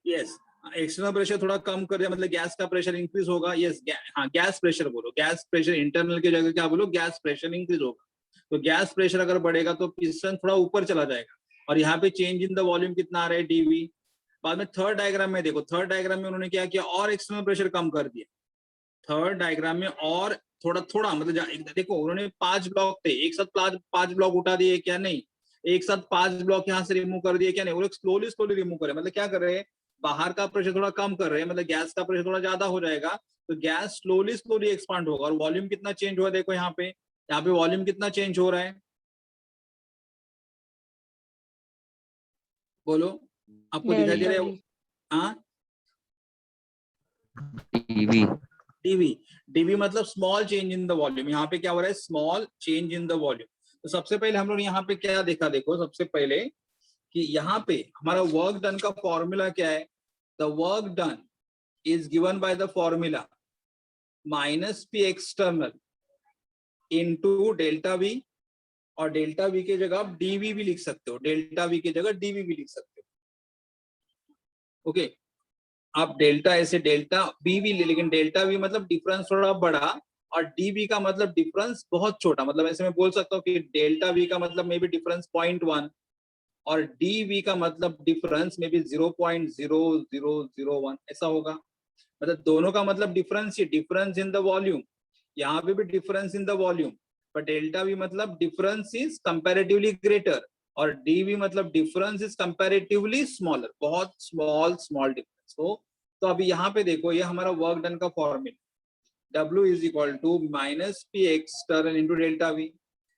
Yes external pressure थोड़ा कम कर दिया मतलब गैस का प्रेशर इंक्रीज होगा. यस हाँ गैस प्रेशर बोलो. गैस प्रेशर इंटरनल की जगह क्या बोलो? गैस प्रेशर इंक्रीज होगा. तो गैस प्रेशर अगर बढ़ेगा तो पिस्टन थोड़ा ऊपर चला जाएगा. और यहाँ पे चेंज इन द वॉल्यूम कितना आ रहा है? डीवी. बाद में थर्ड डायग्राम में देखो. थर्ड डायग्राम में उन्होंने क्या किया? और एक्सटर्नल प्रेशर कम कर दिया. थर्ड डायग्राम में और थोड़ा थोड़ा मतलब देखो उन्होंने 5 ब्लॉक थे एक साथ. 5 ब्लॉक उठा दिए क्या? नहीं. एक साथ 5 ब्लॉक यहाँ से रिमूव कर दिए क्या? नहीं. वो लोग स्लोली स्लोली रिमूव करे. मतलब क्या कर रहे हैं? बाहर का प्रेशर थोड़ा कम कर रहे हैं. मतलब गैस का प्रेशर थोड़ा ज्यादा हो जाएगा तो गैस स्लोली स्लोली एक्सपांड होगा. और वॉल्यूम कितना चेंज हुआ देखो यहाँ पे. यहाँ पे वॉल्यूम कितना चेंज हो रहा है? बोलो आपको दिखाई दे रहा है? हाँ dV. डीवी. डीवी मतलब small change in the volume. यहाँ पे क्या हो रहा है? Small change in the volume. तो सबसे पहले हम लोग यहाँ पे क्या देखा? देखो सबसे पहले कि यहाँ पे हमारा वर्क डन का फॉर्मूला क्या है? The work done is given by the formula minus P external into delta we. और डेल्टा वी की जगह आप डीवी भी लिख सकते हो. डेल्टा वी की जगह डीवी भी लिख सकते हो. ओके आप डेल्टा ऐसे डेल्टा बी भी ले. लेकिन डेल्टा वी मतलब डिफरेंस थोड़ा बड़ा और डीवी का मतलब डिफरेंस बहुत छोटा. मतलब ऐसे मैं बोल सकता हूँ कि डेल्टा वी का मतलब मे बी डिफरेंस 0.1 और डीवी का मतलब डिफरेंस में भी 0.0001 ऐसा होगा. मतलब दोनों का मतलब डिफरेंस ही डिफरेंस इन द वॉल्यूम. यहाँ पे भी डिफरेंस इन द वॉल्यूम. पर डेल्टा वी मतलब डिफरेंस इज कंपैरेटिवली ग्रेटर और डीवी मतलब डिफरेंस इज कंपैरेटिवली स्मॉलर. बहुत स्मॉल डिफरेंस हो. तो अभी यहाँ पे देखो ये हमारा वर्क डन का formula W is equal to minus P external into delta V.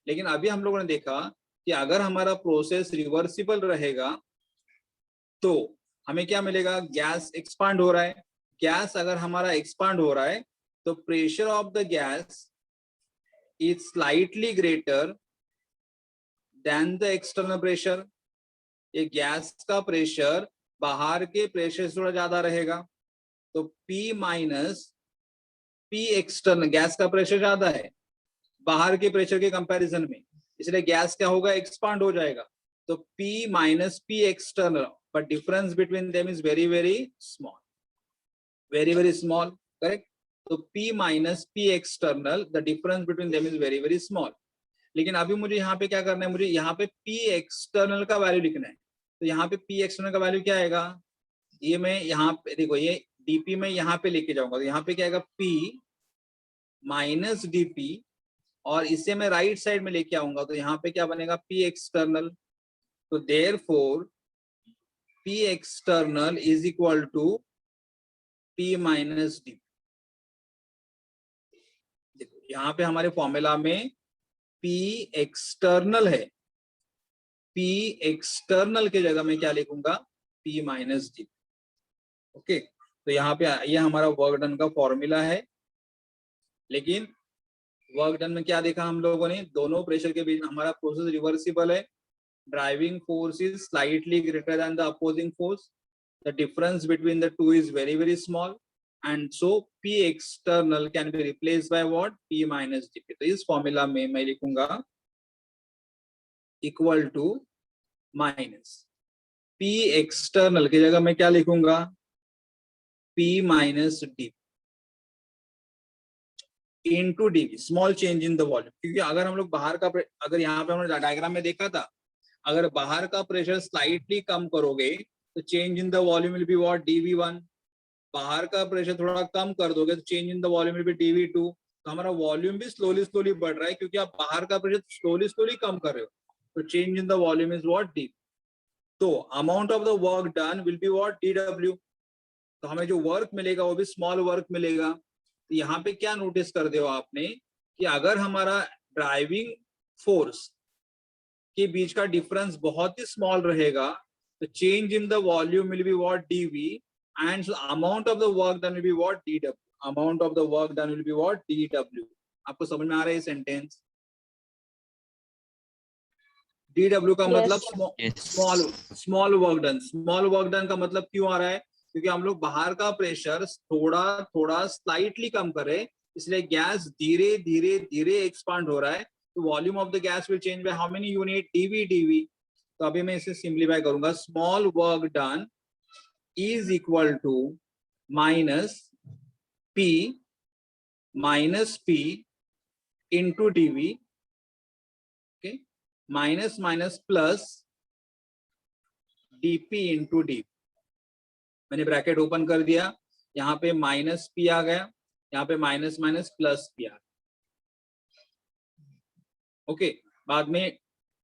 लेकिन अभी हम लोगों ने देखा कि अगर हमारा प्रोसेस रिवर्सिबल रहेगा तो हमें क्या मिलेगा? गैस एक्सपांड हो रहा है. गैस अगर हमारा एक्सपांड हो रहा है तो pressure of the gas is slightly greater than the external pressure. ये गैस का प्रेशर बाहर के प्रेशर से थोड़ा ज्यादा रहेगा. तो P minus P external gas का प्रेशर ज्यादा है बाहर के प्रेशर के कंपैरिजन में. इसलिए गैस क्या होगा? एक्सपांड हो जाएगा. तो P minus P external but difference between them is very very small. Very very small. Correct. तो P minus P external the difference between them is very very small. लेकिन अभी मुझे यहाँ पे क्या करना है? मुझे यहाँ पे P एक्सटर्नल का वैल्यू लिखना है. तो यहाँ पे P एक्सटर्नल का वैल्यू क्या आएगा? ये मैं यहाँ पे देखो ये डीपी में यहाँ पे लेके जाऊंगा. तो यहाँ पे क्या आएगा? P माइनस डीपी और इसे मैं राइट साइड में लेके आऊंगा. तो यहाँ पे क्या बनेगा? P external. तो therefore P external is equal to P minus D. देखो यहाँ पे हमारे फॉर्मूला में P एक्सटर्नल है. P एक्सटर्नल के जगह मैं क्या लिखूंगा? P minus D. ओके तो यहाँ पे ये हमारा वर्क डन का फॉर्मूला है. लेकिन वर्क डन में क्या देखा हम लोगों ने? दोनों प्रेशर के बीच हमारा प्रोसेस रिवर्सिबल है. Driving force is slightly greater than the opposing force. The difference between the two is very very small and so P external can be replaced by what? P minus dP. तो इस formula में मैं लिखूंगा equal to minus P external की जगह मैं क्या लिखूंगा? P minus dP into dV. Small change in the volume. क्योंकि अगर हम लोग बाहर का अगर यहाँ पे हमने डायग्राम में देखा था अगर बाहर का प्रेशर स्लाइटली कम करोगे तो change in the volume will be what? dV1. बाहर का प्रेशर थोड़ा कम कर दोगे तो change in the volume will be dV2. तो हमारा वॉल्यूम भी स्लोली स्लोली बढ़ रहा है क्योंकि आप बाहर का प्रेशर स्लोली स्लोली कम कर रहे हो. तो change in the volume is what? dV. तो amount of the work done will be what? dW. तो हमें जो वर्क मिलेगा वो भी स्मॉल वर्क मिलेगा. तो यहाँ पे क्या नोटिस कर दे हो आपने कि अगर हमारा ड्राइविंग फोर्स के बीच का डिफरेंस बहुत ही स्मॉल रहेगा तो change in the volume will be what? dV. And so amount of the work done will be what? dW. Amount of the work done will be what? dW. आपको समझ में आ रहा है ये सेंटेंस? dW का मतलब Yes. Small work done. Small work done का मतलब क्यों आ रहा है? क्योंकि हम लोग बाहर का प्रेशर थोड़ा थोड़ा स्लाइटली कम करें, इसलिए गैस धीरे धीरे धीरे एक्सपांड हो रहा है, तो volume of the gas will change by how many unit, dV dV. तो अभी मैं इसे सिंप्लीफाई करूंगा, small work done is equal to minus P into dV, okay, minus minus plus dP into D. मैंने ब्रैकेट ओपन कर दिया, यहाँ पे माइनस पी आ गया, यहाँ पे माइनस माइनस प्लस पी आ गया, ओके। बाद में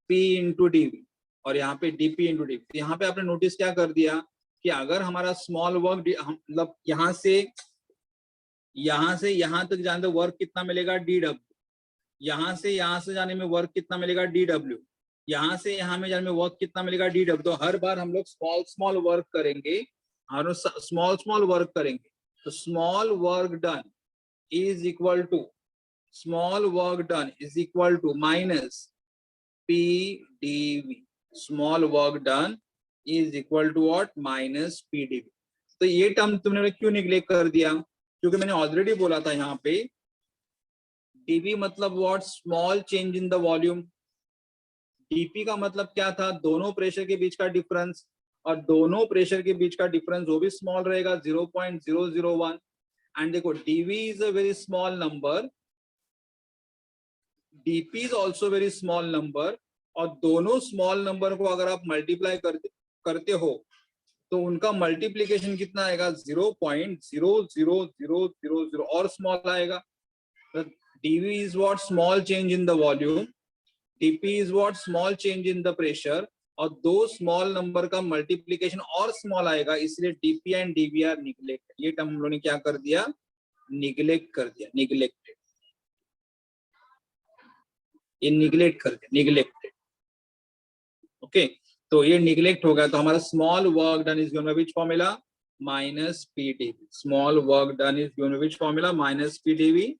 P इंटू डीवी और यहाँ पे dP इंटू डीवी। यहाँ पे आपने नोटिस क्या कर दिया कि अगर हमारा स्मॉल वर्क मतलब यहाँ से यहाँ तक जाने तो वर्क कितना मिलेगा dW, यहाँ से जाने में वर्क कितना मिलेगा dW, यहाँ से यहाँ में जाने में वर्क कितना मिलेगा dW। तो हर बार हम लोग स्मॉल वर्क करेंगे, स्मॉल वर्क करेंगे, तो small work done is equal to minus PdV। Small work done is equal to what, minus PdV। तो ये टर्म तुमने क्यों निग्लेक्ट कर दिया, क्योंकि मैंने ऑलरेडी बोला था यहाँ पे dV मतलब what, small change in the volume. dP का मतलब क्या था, दोनों प्रेशर के बीच का डिफरेंस, और दोनों प्रेशर के बीच का डिफरेंस वो भी स्मॉल रहेगा 0.001। एंड देखो dV is a very small number, dP is also very small number, और दोनों स्मॉल नंबर को अगर आप मल्टीप्लाई करते हो तो उनका मल्टीप्लीकेशन कितना आएगा, 0.00000 और स्मॉल आएगा। dV is what, small change in the volume, dP is what, small change in the pressure, और दो स्मॉल नंबर का मल्टीप्लीकेशन और स्मॉल आएगा, इसलिए dP and dV are neglected. ये टर्म हम लोगों ने क्या कर दिया, निग्लेक्ट कर दिया, निग्लेक्टेड, ये निग्लेक्ट कर दिया, निग्लेक्टेड, ओके। तो ये निग्लेक्ट हो गया, तो हमारा small work done is given by which formula, minus PdV। Small work done is given by which formula, minus PdV।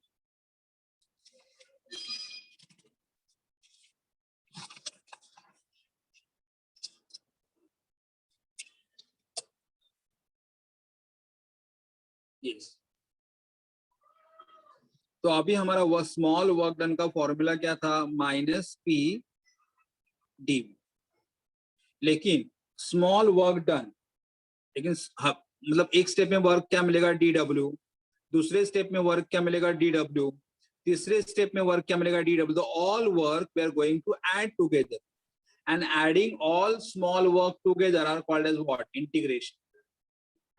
Yes, तो अभी हमारा स्मॉल वर्क डन का फॉर्मूला क्या था, माइनस PdV। लेकिन स्मॉल वर्क डन, लेकिन मतलब एक स्टेप में वर्क क्या मिलेगा, dW, दूसरे स्टेप में वर्क क्या मिलेगा, dW, तीसरे स्टेप में वर्क क्या मिलेगा, dW। तो all work we are going to add together, and adding all small work together are called as what, integration.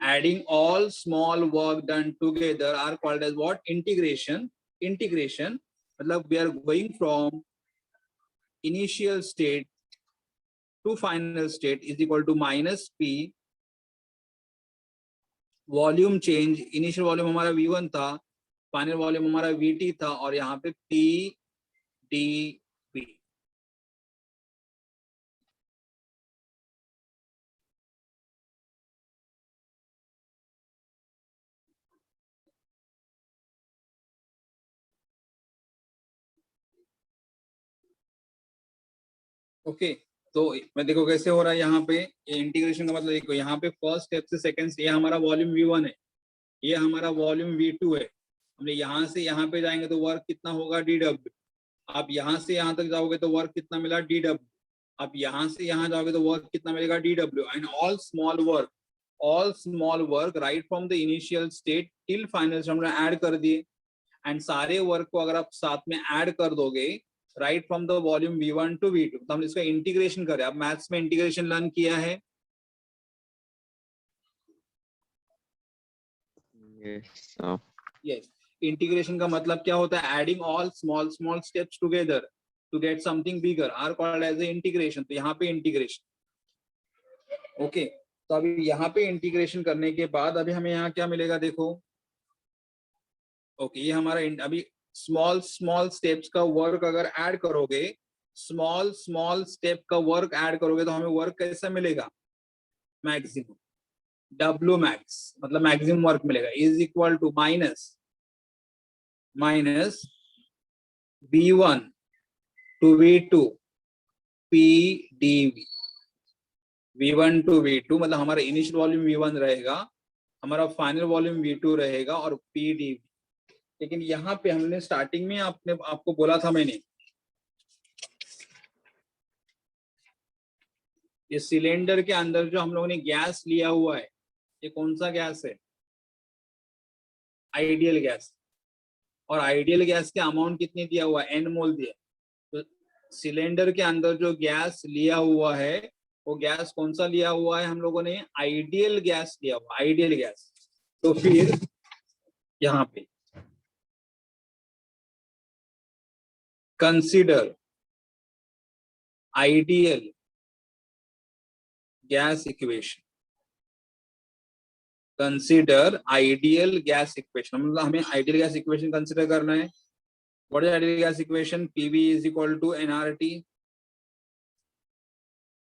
Adding all small work done together are called as what, integration। Integration मतलब we are going from initial state to final state is equal to minus P volume change. Initial volume हमारा V1 था, final volume हमारा VT था, और यहाँ पे PdV। Okay, तो मैं देखो कैसे हो रहा है यहाँ पे, ये इंटीग्रेशन का मतलब देखो, यहाँ पे फर्स्ट स्टेप से सेकंड, ये हमारा वॉल्यूम V1 है, ये हमारा वॉल्यूम V2 है। हमने यहाँ से यहाँ पे जाएंगे तो वर्क कितना होगा, dW। आप यहाँ से यहाँ तक जाओगे तो वर्क कितना मिला, dW। आप यहाँ से यहाँ जाओगे तो वर्क कितना मिलेगा, dW। And all small work right from the initial state till final हमने ऐड कर दिए, एंड सारे वर्क को अगर आप साथ में ऐड कर दोगे right from the volume V1 to V2, तो हमने इसका इंटीग्रेशन करें। आप मैथ्स में इंटीग्रेशन लर्न किया है, यस। इंटीग्रेशन का मतलब क्या होता है, adding all small steps together to get something bigger are called as a integration. तो यहाँ पे इंटीग्रेशन, ओके। तो अभी यहाँ पे इंटीग्रेशन करने के बाद अभी हमें यहाँ क्या मिलेगा, देखो, ओके, ये हमारा अभी स्मॉल स्टेप्स का वर्क अगर ऐड करोगे, स्मॉल स्टेप का वर्क ऐड करोगे तो हमें वर्क कैसा मिलेगा, मैक्सिमम, W मैक्स मतलब मैक्सिमम वर्क मिलेगा, is equal to minus V1 to V2 PdV। V1 to V2 मतलब हमारा इनिशियल वॉल्यूम V1 रहेगा, हमारा फाइनल वॉल्यूम V2 रहेगा और PdV। लेकिन यहाँ पे हमने स्टार्टिंग में आपको बोला था मैंने, ये सिलेंडर के अंदर जो हम लोगों ने गैस लिया हुआ है, ये कौन सा गैस है? Ideal gas. और आइडियल गैस का अमाउंट कितनी दिया हुआ है? N मोल दिया। तो सिलेंडर के अंदर जो गैस लिया हुआ है, वो गैस कौन सा लिया हुआ है हम लोगों ने? आइडियल गैस लिया हुआ, आइडियल गैस। तो फिर यहाँ पे consider ideal gas equation, consider ideal gas equation. मतलब हमें आइडियल गैस इक्वेशन कंसीडर करना है। What is ideal gas equation? PV is equal to nRT,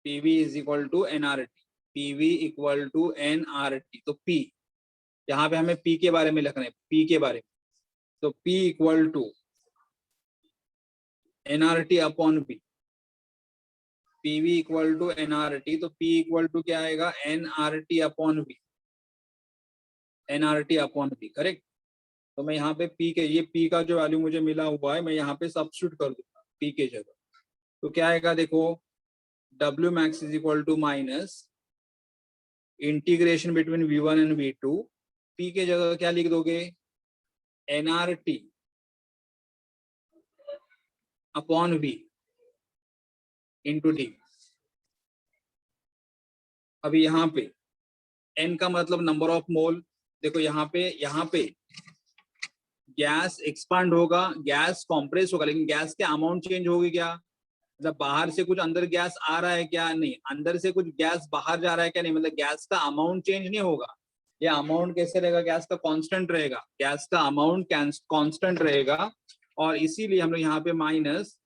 PV is equal to nRT, PV equal to nRT। तो P, यहाँ पे हमें P के बारे में लिखना है, P के बारे में। तो P equal to nRT upon P, PV equal to nRT। तो P इक्वल टू क्या आएगा? nRT upon V, nRT upon V, correct. तो मैं यहाँ पे P के, ये P का जो वैल्यू मुझे मिला हुआ है, मैं यहाँ पे सब्स्टिट्यूट कर दूंगा P के जगह। तो क्या आएगा देखो, W max is equal to minus integration between V1 and V2। P के जगह क्या लिख दोगे? nRT upon V into D। अभी यहाँ पे N का मतलब नंबर ऑफ मोल। देखो यहाँ पे गैस एक्सपांड होगा, गैस कॉम्प्रेस होगा, लेकिन गैस के अमाउंट चेंज होगी क्या? मतलब बाहर से कुछ अंदर गैस आ रहा है क्या? नहीं। अंदर से कुछ गैस बाहर जा रहा है क्या? नहीं। मतलब गैस का अमाउंट चेंज नहीं होगा। ये अमाउंट कैसे रहेगा? गैस का कांस्टेंट रहेगा, गैस का अमाउंट कांस्टेंट रहेगा। और इसीलिए हम लोग यहाँ पे माइनस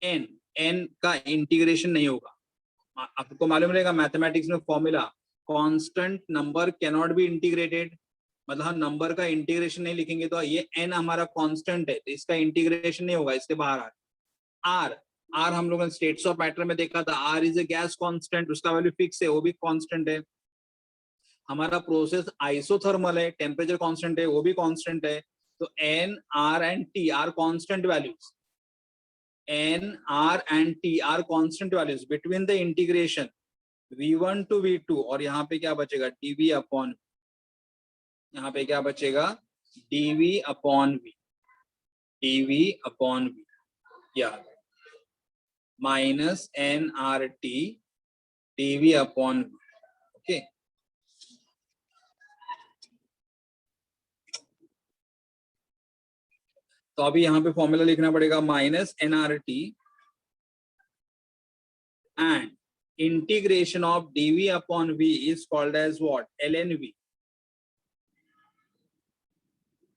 n का इंटीग्रेशन नहीं होगा। आपको मालूम रहेगा मैथमेटिक्स में formula, constant number can not be integrated. मतलब हम नंबर का इंटीग्रेशन नहीं लिखेंगे तो ये n हमारा कांस्टेंट है, तो इसका इंटीग्रेशन नहीं होगा, इसके बाहर आ R हम लोगों ने स्टेट्स ऑफ मैटर में देखा था, R is a gas constant, उसका वैल्यू फिक्स है, वो भी कांस्टेंट है। हमारा प्रोसेस आइसोथर्मल है, टेम्परेचर कांस्टेंट है, वो भी कांस्टेंट है। तो N, R and T are constant values, N, R and T are constant values between the integration V1 to V2। और यहाँ पे क्या बचेगा? dV अपॉन, यहाँ पे क्या बचेगा? dV upon V, dV upon V, क्या minus nRT dV upon V। Okay, तो अभी यहाँ पे फॉर्मूला लिखना पड़ेगा, minus nRT and integration of dV upon V is called as what? lnV।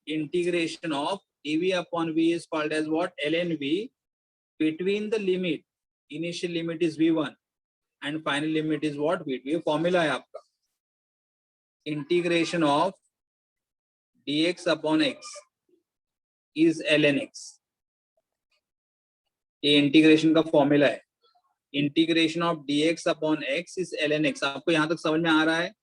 Integration of dV upon V is called as what? lnV between the limit, initial limit is V1 and final limit is what? V2। ये formula है आपका। Integration of dx upon x is lnx, ये integration का formula है। Integration of dx upon x is lnx। आपको यहाँ तक समझ में आ रहा है?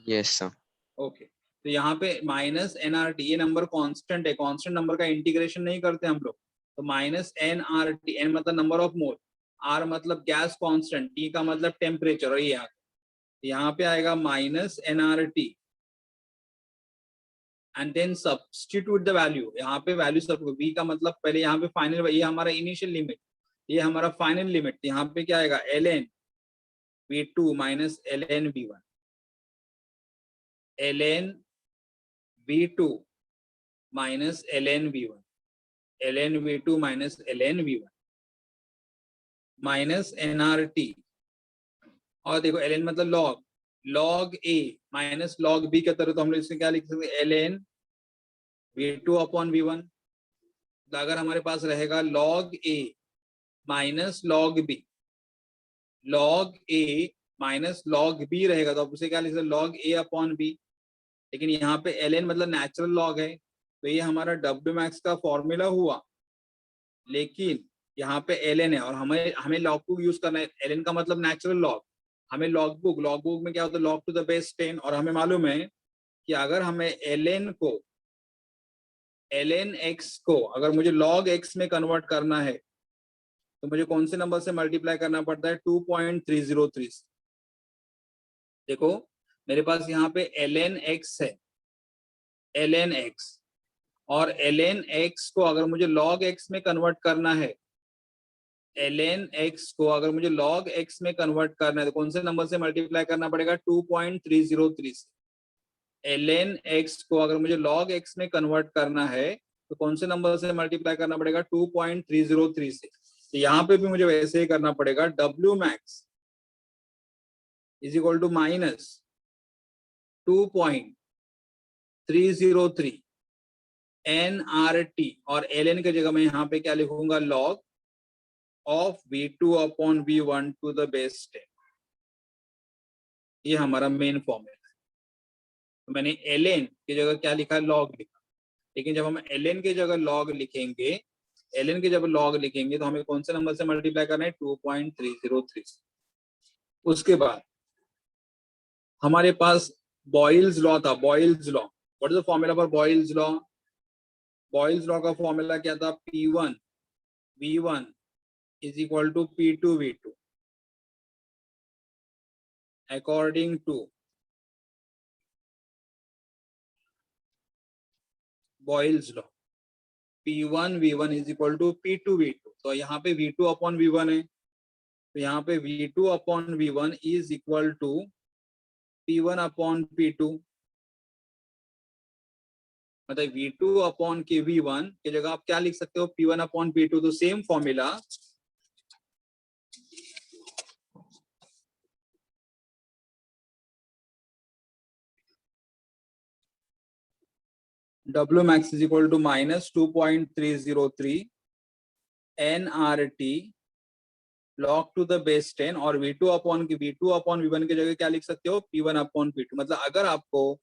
Yes, sir. ओके, तो यहाँ पे माइनस nRT, ये नंबर कांस्टेंट है, कांस्टेंट नंबर का इंटीग्रेशन नहीं करते हम लोग। तो माइनस nRT, n मतलब नंबर ऑफ मोल, R मतलब गैस कांस्टेंट, T का मतलब टेम्परेचर, और ये यहाँ पे आएगा minus nRT and then substitute the value. यहाँ पे वैल्यू सब, V का मतलब पहले यहाँ पे फाइनल, ये हमारा इनिशियल लिमिट, ये हमारा फाइनल लिमिट। यहाँ पे क्या आएगा? ln V2 minus ln V1, ln V2 minus ln V1, ln V2 minus ln V1 minus nRT। और देखो ln मतलब log, log A minus log B के तरह, तो हम लोग इसमें क्या लिख सकते हैं? ln V2 upon V1। तो अगर हमारे पास रहेगा log A minus log B, log A minus log B रहेगा, तो आप उसे क्या लिख सकते? log A upon B। लेकिन यहाँ पे ln मतलब नेचुरल लॉग है, तो ये हमारा W मैक्स का फॉर्मूला हुआ। लेकिन यहाँ पे ln है और हमें लॉग को यूज करना है। ln का मतलब नेचुरल लॉग, हमें लॉग बुक में क्या होता है, लॉग टू द बेस 10, और हमें मालूम है कि अगर हमें ln x को अगर मुझे log x में कन्वर्ट करना है तो मुझे कौन से नंबर से मल्टीप्लाई करना पड़ता है, 2.303 से। देखो मेरे पास यहाँ पे ln x है, ln x, और ln x को अगर मुझे log x में कन्वर्ट करना है, ln x को अगर मुझे log x में कन्वर्ट करना है तो कौन से नंबर से मल्टीप्लाई करना पड़ेगा, 2.303 से। ln x को अगर मुझे log x में कन्वर्ट करना है तो कौन से नंबर से मल्टीप्लाई करना पड़ेगा, 2.303 से। तो यहाँ पे भी मुझे वैसे ही करना पड़ेगा, w max is equal to minus 2.303 nRT, और ln की जगह मैं यहाँ पे क्या लिखूंगा, log of v2 upon v1 to the base 10। ये हमारा मेन फॉर्मूला है। तो मैंने ln की जगह क्या लिखा, log लिखा, लेकिन जब हम ln की जगह log लिखेंगे, ln की जब log लिखेंगे तो हमें कौन से नंबर से मल्टीप्लाई करना है, 2.303 से। उसके बाद हमारे पास बॉयल्स लॉ था, Boyle's law. What is the formula for Boyle's law? Boyle's law का फॉर्मूला क्या था, P1 V1 is equal to P2 V2 according to Boyle's law। P1 V1 is equal to P2 V2। तो यहाँ पे V2 upon V1 है, तो यहाँ पे V2 upon V1 is equal to P1 upon P2। मतलब V2 upon के V1 की जगह आप क्या लिख सकते हो, P1 upon P2। तो same formula W max is equal to minus 2.303 nRT log to the base 10, और V2 upon V1 की जगह क्या लिख सकते हो, P1 upon P2। मतलब अगर आपको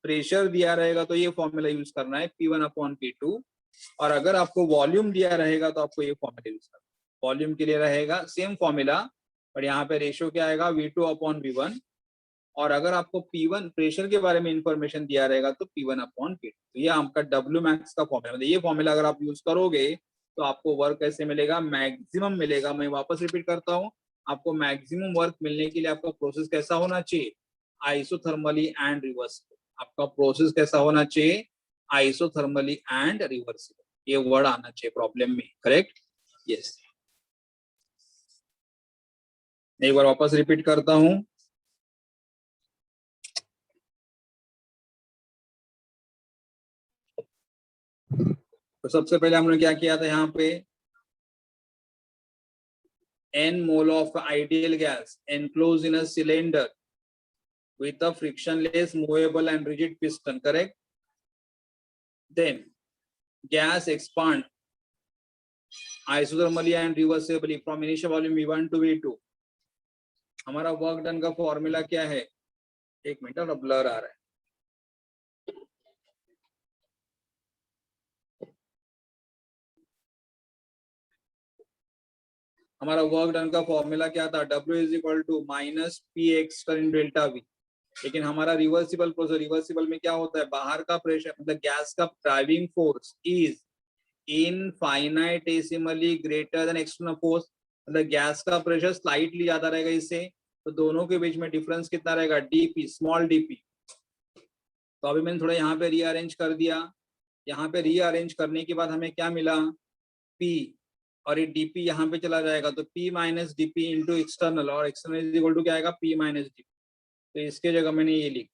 प्रेशर दिया रहेगा तो ये फॉर्मूला यूज करना है, P1 upon P2, और अगर आपको वॉल्यूम दिया रहेगा तो आपको ये फॉर्मूला यूज करना है। वॉल्यूम के लिए रहेगा सेम फॉर्मूला, और यहाँ पे रेशियो क्या आएगा, V2 upon V1, और अगर आपको P1 प्रेशर के बारे में इंफॉर्मेशन दिया रहेगा तो P1 अपॉन P2। तो ये आपका W मैक्स का फॉर्मूला। मतलब ये फॉर्मूला अगर आप यूज करोगे तो आपको वर्क कैसे मिलेगा, मैक्सिमम मिलेगा। मैं वापस रिपीट करता हूँ, आपको मैक्सिमम वर्क मिलने के लिए आपका प्रोसेस कैसा होना चाहिए, आइसोथर्मली एंड रिवर्सिबल। आपका प्रोसेस कैसा होना चाहिए, आइसोथर्मली एंड रिवर्सिबल। ये वर्ड आना चाहिए प्रॉब्लम में, करेक्ट? यस। एक बार वापस रिपीट करता हूँ, तो सबसे पहले हमने क्या किया था, यहाँ पे n mole of ideal gas enclosed in a cylinder with a frictionless, movable and rigid piston, correct? Then gas expand isothermally and reversibly from initial volume V1 to V2। हमारा वर्क डन का formula क्या है, एक minute, और blur आ रहा है। हमारा work done का फॉर्मूला क्या था, W is equal to minus P external delta V. लेकिन हमारा रिवर्सिबल प्रोसेस, रिवर्सिबल में क्या होता है, बाहर का प्रेशर मतलब गैस का driving force is infinitesimally greater than external force. मतलब गैस का प्रेशर स्लाइटली ज्यादा रहेगा इससे, तो दोनों के बीच में डिफरेंस कितना रहेगा, डीपी, स्मॉल डीपी। तो अभी मैंने थोड़ा यहाँ पे रीअरेंज कर दिया। यहाँ पे रीअरेंज करने के बाद हमें क्या मिला, P, और ये dp यहाँ पे चला जाएगा तो P minus D P into external, और एक्सटर्नल इज इक्वल टू क्या आएगा, P माइनस डी। तो इसके जगह मैंने ये लिख,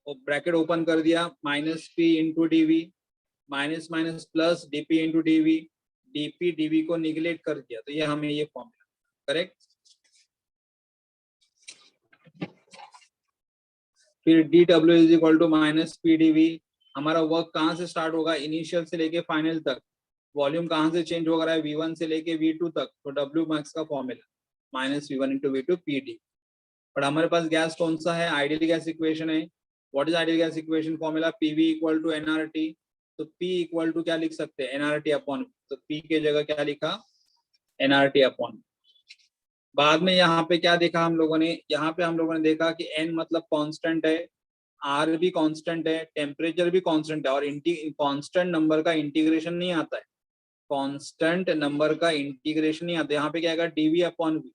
और ब्रैकेट ओपन कर दिया, minus P into dV, minus minus plus dp into dV, dp dv को निगलेक्ट कर दिया, तो ये हमें ये फॉर्मूला, करेक्ट? फिर dw is equal to minus P dV. हमारा वर्क कहाँ से स्टार्ट होगा, इनिशियल से लेके फाइनल तक। वॉल्यूम कहाँ से चेंज हो रहा है, V1 से लेके V2 तक। तो W मैक्स का formula minus V1 into V2 PD। But हमारे पास गैस कौन सा है, आइडियल गैस इक्वेशन है। What is ideal gas equation formula, PV equal to nRT। तो P इक्वल टू क्या लिख सकते हैं, nRT अपॉन। तो P के जगह क्या लिखा, nRT अपॉन। बाद में यहाँ पे क्या देखा हम लोगों ने, यहाँ पे हम लोगों ने देखा कि n मतलब कांस्टेंट है, r भी कांस्टेंट है, टेम्परेचर भी कांस्टेंट है, और कांस्टेंट नंबर का इंटीग्रेशन नहीं आता है, कांस्टेंट नंबर का इंटीग्रेशन नहीं आता। यहाँ पे क्या आएगा, dv upon v,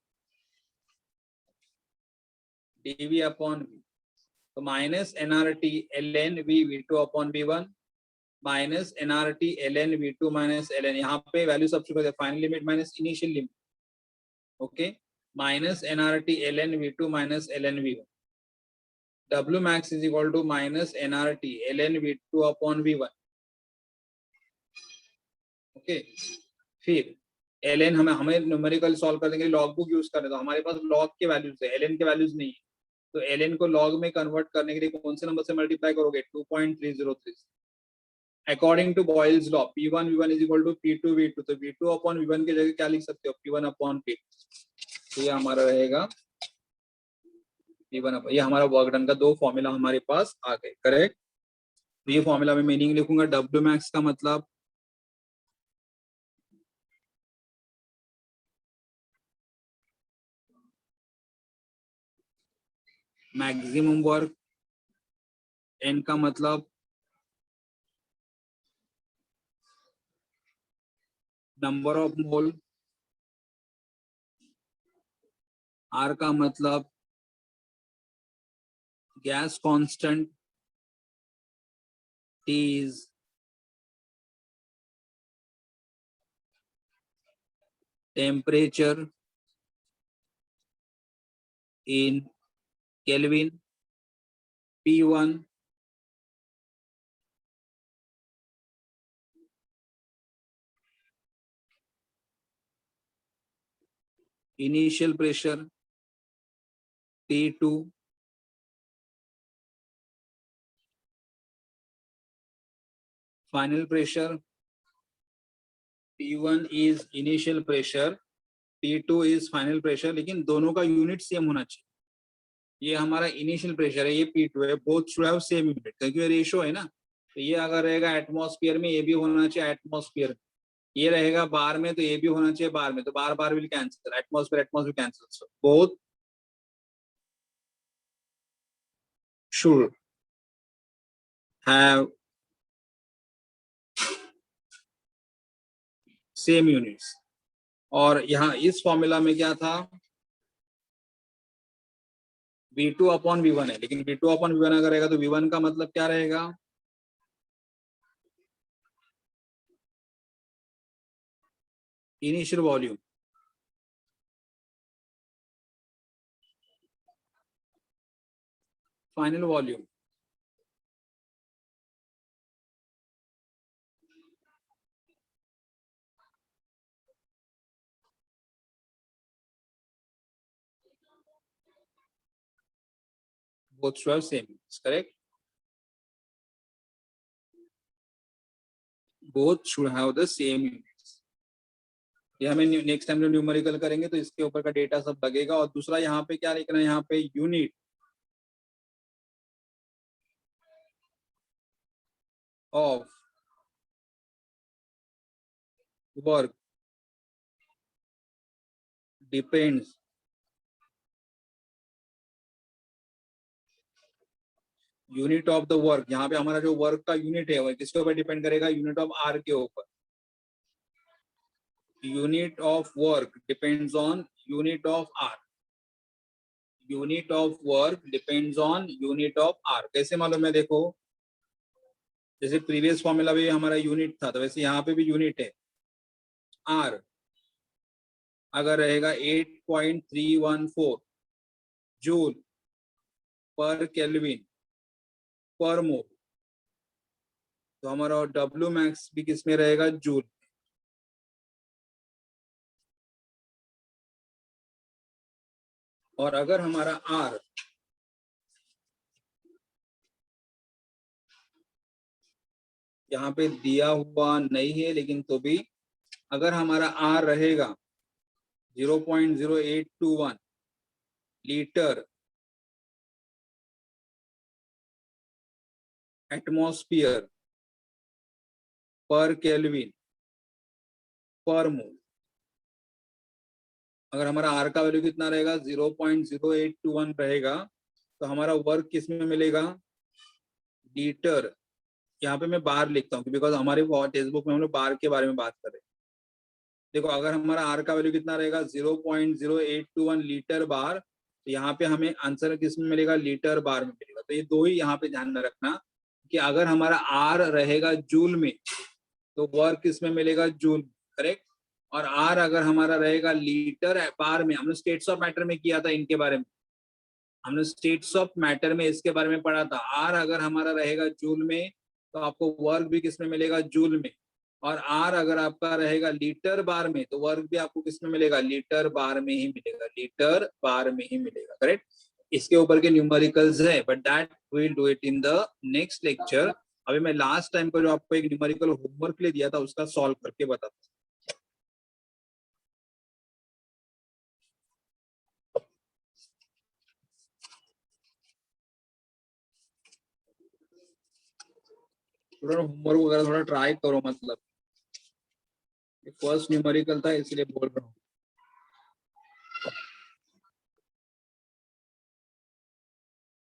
dv upon v, तो minus nRT ln v v2 upon v1 minus nRT ln v2 minus ln, यहाँ पे वैल्यू सब्स्टिट्यूट करते हैं, final limit minus initial limit, okay, minus nRT ln v2 minus ln v1, w max is equal to minus nRT ln v2 upon v1, okay. फिर ln हमें numerical solve करने के लिए log book use करने, तो हमारे पास log के वैल्यूज है, ln के वैल्यूज नहीं है, तो ln को लॉग में कन्वर्ट करने के लिए कौन से नंबर से मल्टीप्लाई करोगे, 2.303। According to Boyle's law P1 V1 is equal to P2 V2, तो V2 अपॉन V1 की जगह क्या लिख सकते हो, P1 अपॉन P, तो ये हमारा रहेगा P1 ये हमारा वर्क डन का दो फॉर्मूला हमारे पास आ गए, करेक्ट। तो ये फॉर्मूला में मीनिंग लिखूंगा, W मैक्स का मतलब मैक्सिमम वर्क, N का मतलब नंबर ऑफ मोल, R का मतलब gas constant, T is temperature in kelvin, P1 initial pressure, T2 final pressure, T1 is initial pressure, T2 is final pressure, लेकिन दोनों का यूनिट सेम होना चाहिए। ये हमारा इनिशियल प्रेशर है, ये P2 है, both should have same unit, क्योंकि ये रेशो है ना, तो ये अगर रहेगा एटमॉस्फेयर में, ये भी होना चाहिए एटमॉस्फेयर में, ये रहेगा बार में, तो ये भी होना चाहिए बार में, तो bar bar will cancel, atmosphere atmosphere cancel, both should have same units. और यहाँ इस फॉर्मूला में क्या था, V2 अपॉन V1 है, लेकिन V2 अपॉन V1 अगर रहेगा तो V1 का मतलब क्या रहेगा, initial volume, final volume, both should have same units, correct, both should have the same units। ये हमें नेक्स्ट टाइम जो न्यूमेरिकल करेंगे तो इसके ऊपर का डेटा सब लगेगा। और दूसरा यहाँ पे क्या लिखना है, यहाँ पे unit of work depends unit of the work, यहाँ पे हमारा जो वर्क का यूनिट है वो किसके ऊपर डिपेंड करेगा, यूनिट ऑफ आर के ऊपर। Unit of work depends on unit of R, unit of work depends on unit of R. कैसे मालूम है, देखो जैसे प्रीवियस फॉर्मूला भी हमारा यूनिट था, तो वैसे यहाँ पे भी यूनिट है, आर अगर रहेगा 8.314 जूल पर केल्विन पर मोल, तो हमारा W मैक्स भी किस में रहेगा, जूल। और अगर हमारा R यहाँ पे दिया हुआ नहीं है, लेकिन तो भी अगर हमारा R रहेगा 0.0821 लीटर एटमॉस्फेयर पर केल्विन पर मोल, अगर हमारा आर का वैल्यू कितना रहेगा 0.0821 रहेगा, तो हमारा वर्क किस में मिलेगा, लीटर। यहाँ पे मैं बार लिखता हूँ बिकॉज हमारे टेक्स्ट बुक में हम लोग बार के बारे में बात कर रहे हैं। देखो अगर हमारा आर का वैल्यू कितना रहेगा 0.0821 लीटर बार, तो यहाँ पे हमें आंसर किस में मिलेगा, लीटर बार में मिलेगा। तो ये दो ही यहाँ पे ध्यान में रखना कि अगर हमारा आर रहेगा जूल में तो वर्क किस में मिलेगा, जूल, करेक्ट। और आर अगर हमारा रहेगा लीटर बार में, हमने स्टेट्स ऑफ मैटर में किया था इनके बारे में, हमने स्टेट्स ऑफ मैटर में इसके बारे में पढ़ा था। आर अगर हमारा रहेगा जूल में तो आपको वर्क भी किसमें मिलेगा, जूल में। और आर अगर आपका रहेगा लीटर बार में तो वर्क भी आपको किसमें मिलेगा, लीटर बार में ही मिलेगा, लीटर बार में ही मिलेगा, करेक्ट। इसके ऊपर के न्यूमेरिकल्स है but that will do it in the next lecture. अभी मैं लास्ट टाइम पर जो आपको एक न्यूमेरिकल होमवर्क ले दिया था उसका सॉल्व करके बताता हूँ। थोड़ा होमवर्क वगैरह थोड़ा ट्राई करो, मतलब फर्स्ट न्यूमेरिकल था इसलिए बोल रहा हूँ।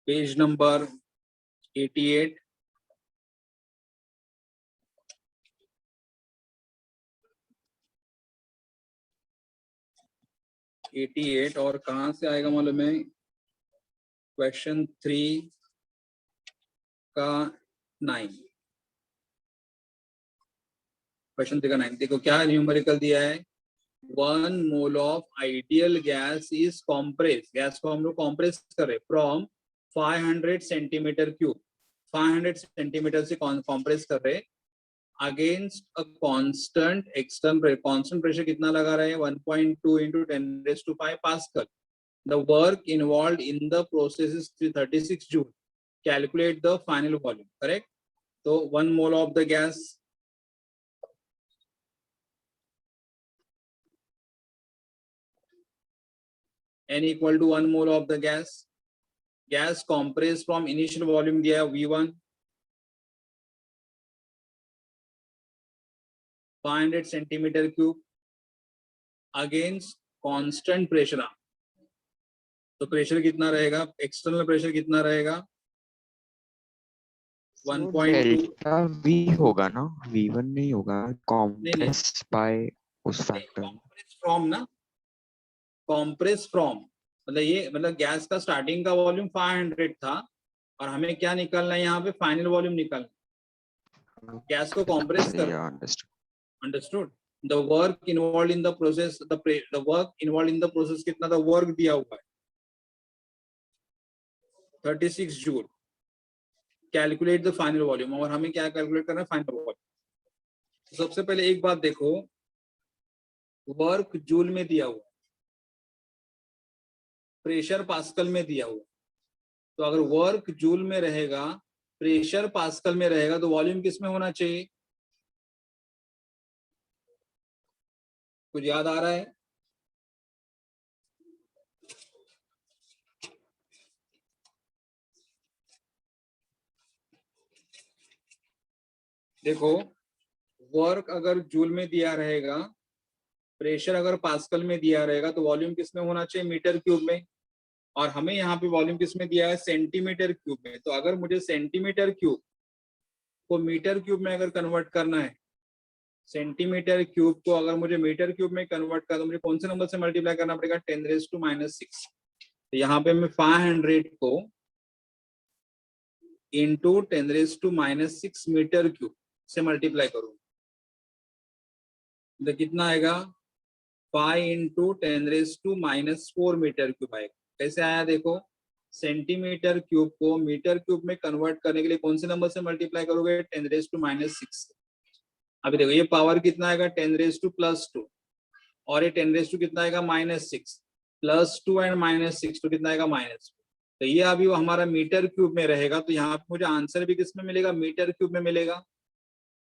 पेज नंबर 88, और कहाँ से आएगा मालूम है, क्वेश्चन 3 का 9, क्वेश्चन 3 का 9। देखो क्या न्यूमेरिकल दिया है, 1 mole of ideal gas is compress, gas को हम लोग कॉम्प्रेस कर रहे फ्रॉम 500 सेंटीमीटर क्यूब, 500 सेंटीमीटर से कॉम्प्रेस कर रहे against a constant external pressure. Constant pressure कितना लगा रहे हैं, 1.2 into 10⁵ pascal. The work involved in the process is 36 joule. Calculate the final volume, correct? So 1 mole of the gas, N equal to 1 mole of the gas. Gas compressed from initial volume दिया है V1, 500 centimetre cube against constant pressure. तो pressure कितना रहेगा, external pressure कितना रहेगा, 1.2। Delta V होगा ना, V1 नहीं होगा, कॉम्प्रेस बाय उस फैक्टर। कॉम्प्रेस फ्रॉम ना, कॉम्प्रेस फ्रॉम मतलब ये मतलब गैस का स्टार्टिंग का वॉल्यूम 500 था और हमें क्या निकालना है यहाँ पे, फाइनल वॉल्यूम निकालना। गैस को कॉम्प्रेस कर, understood. The work involve in the process, the work involve in the process कितना था, वर्क दिया हुआ है 36 joule. Calculate the final volume, और हमें क्या कैलकुलेट करना है, फाइनल वॉल्यूम। सबसे पहले एक बात देखो, वर्क जूल में दिया हुआ, प्रेशर पास्कल में दिया हुआ। तो अगर वर्क जूल में रहेगा, प्रेशर पास्कल में रहेगा, तो वॉल्यूम किस में होना चाहिए, कुछ याद आ रहा है? देखो वर्क अगर जूल में दिया रहेगा, प्रेशर अगर पास्कल में दिया रहेगा, तो वॉल्यूम किस में होना चाहिए, मीटर क्यूब में। और हमें यहाँ पे वॉल्यूम किस में दिया है, सेंटीमीटर क्यूब में। तो अगर मुझे सेंटीमीटर क्यूब को मीटर क्यूब में अगर कन्वर्ट करना है, सेंटीमीटर क्यूब को अगर मुझे मीटर क्यूब में कन्वर्ट करना, तो मुझे कौन से नंबर से मल्टीप्लाई करना पड़ेगा, 10⁻⁻⁶। तो यहाँ पे मैं 500 को इंटू 10⁻⁻⁶ मीटर क्यूब से मल्टीप्लाई करूंगा, तो कितना आएगा, 5 इंटू 10⁻⁻⁴ मीटर क्यूब आएगा। कैसे आया देखो, सेंटीमीटर क्यूब को मीटर क्यूब में कन्वर्ट करने के लिए कौन से नंबर से मल्टीप्लाई करोगे, 10⁻⁶। अभी देखो ये पावर कितना आएगा, 10⁻², और ये 10⁻² कितना आएगा, -6, +2 एंड -6 तो कितना आएगा, -2। तो ये अभी वो हमारा मीटर क्यूब में रहेगा, तो यहाँ पे मुझे आंसर भी किस में मिलेगा, मीटर क्यूब में मिलेगा।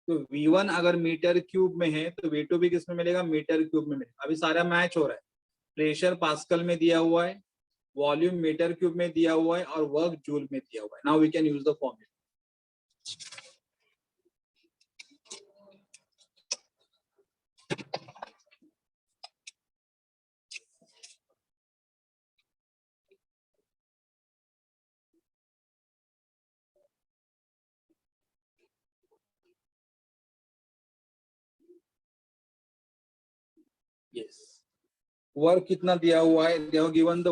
तो V1 अगर मीटर क्यूब में है तो V2 भी किस में मिलेगा, मीटर क्यूब में मिलेगा। अभी सारा मैच हो रहा है, प्रेशर पास्कल में दिया हुआ है, वॉल्यूम मीटर क्यूब में दिया हुआ है, और वर्क जूल में दिया हुआ है। Now we can use the formula. Yes, work कितना दिया हुआ है, they have given the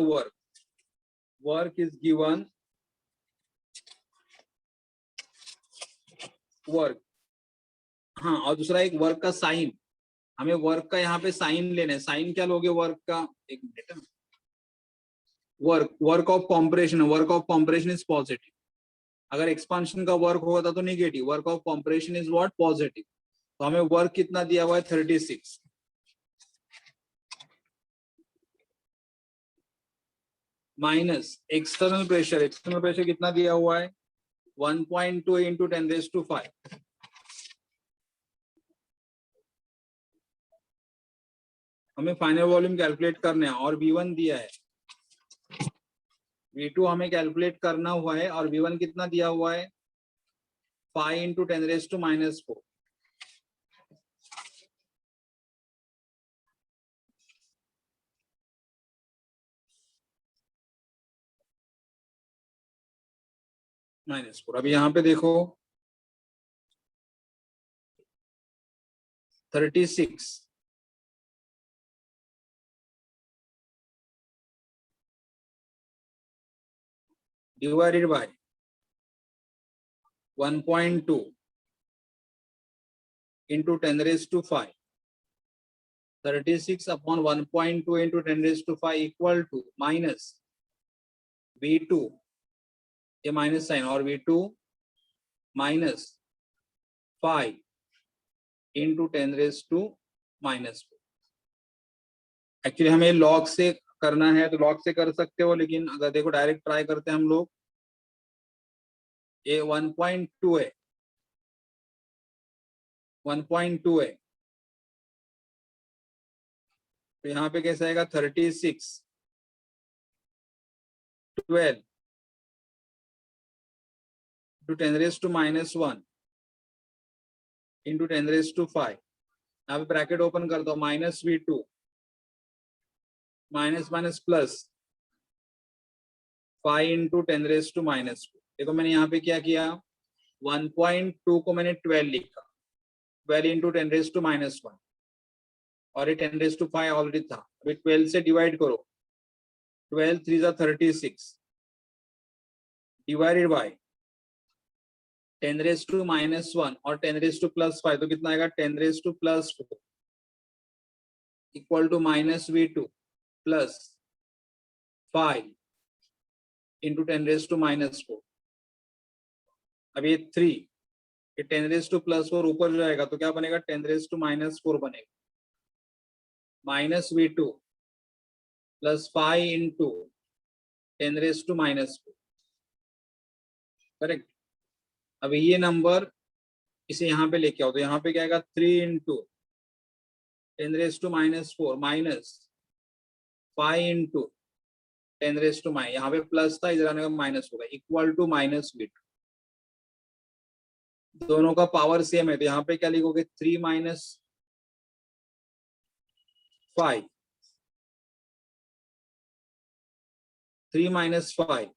work is given work. हाँ, और दूसरा एक वर्क का साइन, हमें वर्क का यहाँ पे साइन लेना है। साइन क्या लोगे वर्क का, एक minute. Work of compression, work of compression is positive. अगर एक्सपांशन का वर्क होता तो negative, work of compression is what, positive. तो हमें वर्क कितना दिया हुआ है 36 माइनस एक्सटर्नल प्रेशर कितना दिया हुआ है 1.2 इंटू 10⁵ हमें फाइनल वॉल्यूम कैलकुलेट करना है और V1 दिया है, V2 हमें कैलकुलेट करना हुआ है और V1 कितना दिया हुआ है 5 इंटू 10⁻⁻⁴। -4। अभी यहाँ पे देखो 36 divided by 1.2 into 10⁵ 36 upon 1.2 into 10⁵ equal to minus V2, ये माइनस साइन, और V2 माइनस 5 इंटू 10⁻⁻⁴। एक्चुअली हमें लॉग से करना है तो लॉग से कर सकते हो, लेकिन अगर देखो डायरेक्ट ट्राई करते हैं हम लोग, ये 1.2 है, 1.2 है, तो यहाँ पे कैसे आएगा 36 12 to 10⁻⁻⁴ इंटू 10⁵ यहाँ पे ब्रैकेट ओपन कर दो, minus V2 minus minus plus 5 into 10⁻⁻⁴। देखो मैंने यहाँ पे क्या किया, 1.2 को मैंने 12 लिखा, 12 इंटू 10⁻⁻⁴, और ये 10⁵ ऑलरेडी था। अभी 12 से डिवाइड करो, 12 3 जा 36 डिवाइडेड बाय 10⁻⁻⁴ और 10⁻+5, तो कितना आएगा 10⁻+4 equal to minus V2 plus 5 into 10⁻⁻⁴। अब ये 3, ये 10⁻+4 ऊपर जाएगा तो क्या बनेगा 10⁻⁻⁴ बनेगा, minus V2 plus 5 into 10⁻⁻⁴। Correct. अभी ये नंबर इसे यहाँ पे लेके आओ, तो यहाँ पे क्या आएगा 3 इंटू 10⁻⁻⁴ माइनस 5 इंटू 10⁻⁻, यहाँ पे प्लस था, इधर आने का माइनस होगा, इक्वल टू माइनस V2। दोनों का पावर सेम है, तो यहाँ पे क्या लिखोगे 3 minus 5, 3 minus 5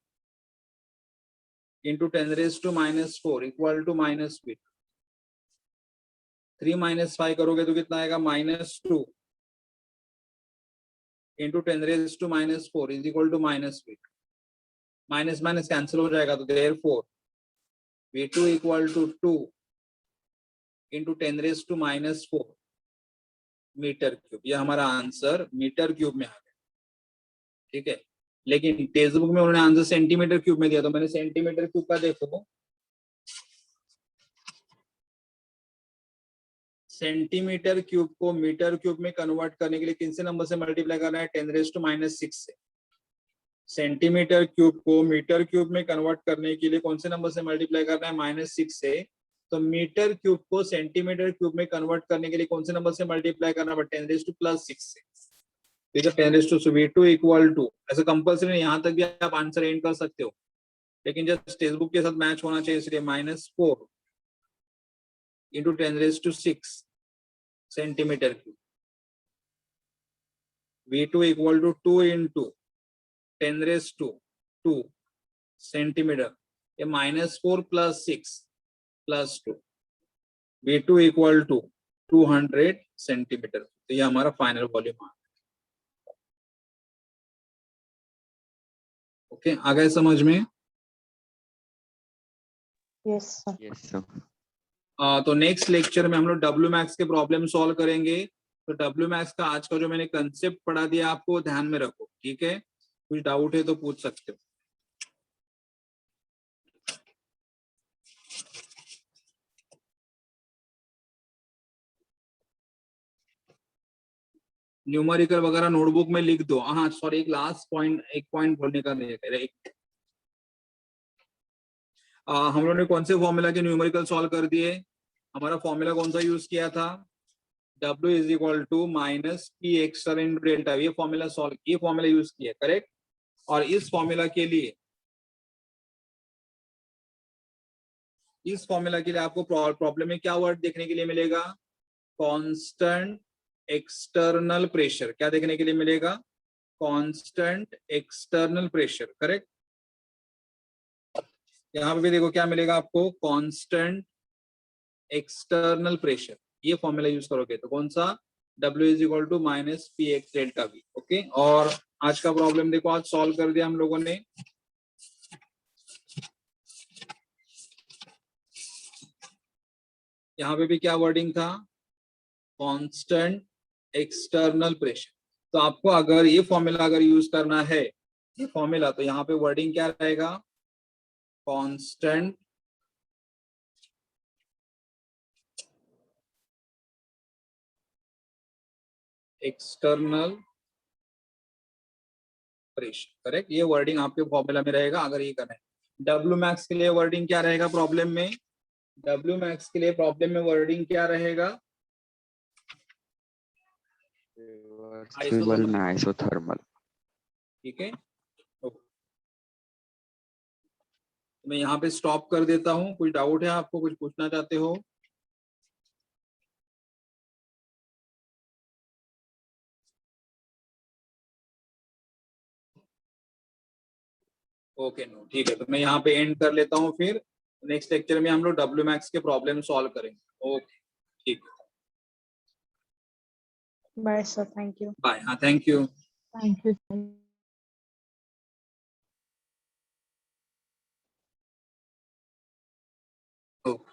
into 10⁻⁻⁴ equal to minus V2। 3 minus 5 करोगे तो कितना आएगा -2 into 10⁻⁻⁴ is equal to minus V2। Minus minus cancel हो जाएगा, तो therefore V2 equal to 2 into 10⁻⁻⁴ metre cube. ये हमारा आंसर मीटर क्यूब में आ गया, ठीक है। लेकिन टेक्स्ट बुक में उन्होंने आंसर सेंटीमीटर क्यूब में दिया, तो मैंने सेंटीमीटर क्यूब का देखो, सेंटीमीटर क्यूब को मीटर क्यूब में कन्वर्ट करने के लिए किन से नंबर से मल्टीप्लाई करना है 10⁻⁻⁶ से। सेंटीमीटर क्यूब को मीटर क्यूब में कन्वर्ट करने के लिए कौन से नंबर से मल्टीप्लाई करना है -6 से। तो मीटर क्यूब को सेंटीमीटर क्यूब में कन्वर्ट करने के लिए कौन से नंबर से मल्टीप्लाई करना है 10⁻⁻6 से। ठीक है, 10⁻⁻⁴ V2 इक्वल टू, ऐसे कंपल्सरी नहीं, यहाँ तक भी आप आंसर एंड कर सकते हो, लेकिन जब टेक्स्ट बुक के साथ मैच होना चाहिए, इसलिए -4 into 10⁻⁶ centimetre cube. V2 equal to 2 into 10⁻² centimetre, ये -4 + 6 + 2। V2 equal to 200 centimetre. तो ये हमारा फाइनल वॉल्यूम आ गया। ओके, आ गए समझ में? Yes, sir. Yes, sir. तो नेक्स्ट लेक्चर में हम लोग डब्ल्यू मैक्स के प्रॉब्लम सॉल्व करेंगे। तो डब्ल्यू मैक्स का आज का जो मैंने कंसेप्ट पढ़ा दिया आपको ध्यान में रखो, ठीक है? कुछ डाउट है तो पूछ सकते हो। न्यूमेरिकल वगैरह नोटबुक में लिख दो। हाँ सॉरी, एक लास्ट पॉइंट, एक पॉइंट बोलने का नहीं है। हम लोगों ने कौन से फॉर्मूला के न्यूमेरिकल सॉल्व कर दिए? हमारा फॉर्मूला कौन सा यूज किया था? W is equal to minus P external into delta. ये फॉर्मूला सॉल्व, ये फॉर्मूला यूज किया, करेक्ट? और इस फॉर्मूला के लिए, इस फॉर्मूला के लिए आपको प्रॉब्लम में क्या वर्ड देखने के लिए मिलेगा? Constant external pressure. क्या देखने के लिए मिलेगा? Constant external pressure, correct? यहाँ पे भी देखो क्या मिलेगा आपको? Constant external pressure. ये फॉर्मूला यूज करोगे तो कौन सा? W is equal to minus P एक्स डेल्टा वी। ओके, और आज का प्रॉब्लम देखो, आज सॉल्व कर दिया हम लोगों ने। यहाँ पे भी क्या वर्डिंग था? Constant external pressure. तो आपको अगर ये फॉर्मूला अगर यूज करना है, ये फॉर्मूला, तो यहाँ पे वर्डिंग क्या रहेगा? Constant external pressure, correct? ये वर्डिंग आपके फॉर्मूला में रहेगा अगर ये करना है। डब्ल्यू मैक्स के लिए वर्डिंग क्या रहेगा प्रॉब्लम में? डब्ल्यू मैक्स के लिए प्रॉब्लम में वर्डिंग क्या रहेगा? Reversible isothermal. ठीक है, मैं यहाँ पे स्टॉप कर देता हूँ। कुछ डाउट है आपको, कुछ पूछना चाहते हो? ओके, नो, ठीक है, तो मैं यहाँ पे एंड कर लेता हूँ। फिर नेक्स्ट लेक्चर में हम लोग डब्ल्यू मैक्स के प्रॉब्लम सॉल्व करेंगे। ओके, ठीक है, Bye, sir. Thank you. Bye. हाँ, thank you. Thank you, sir. Okay.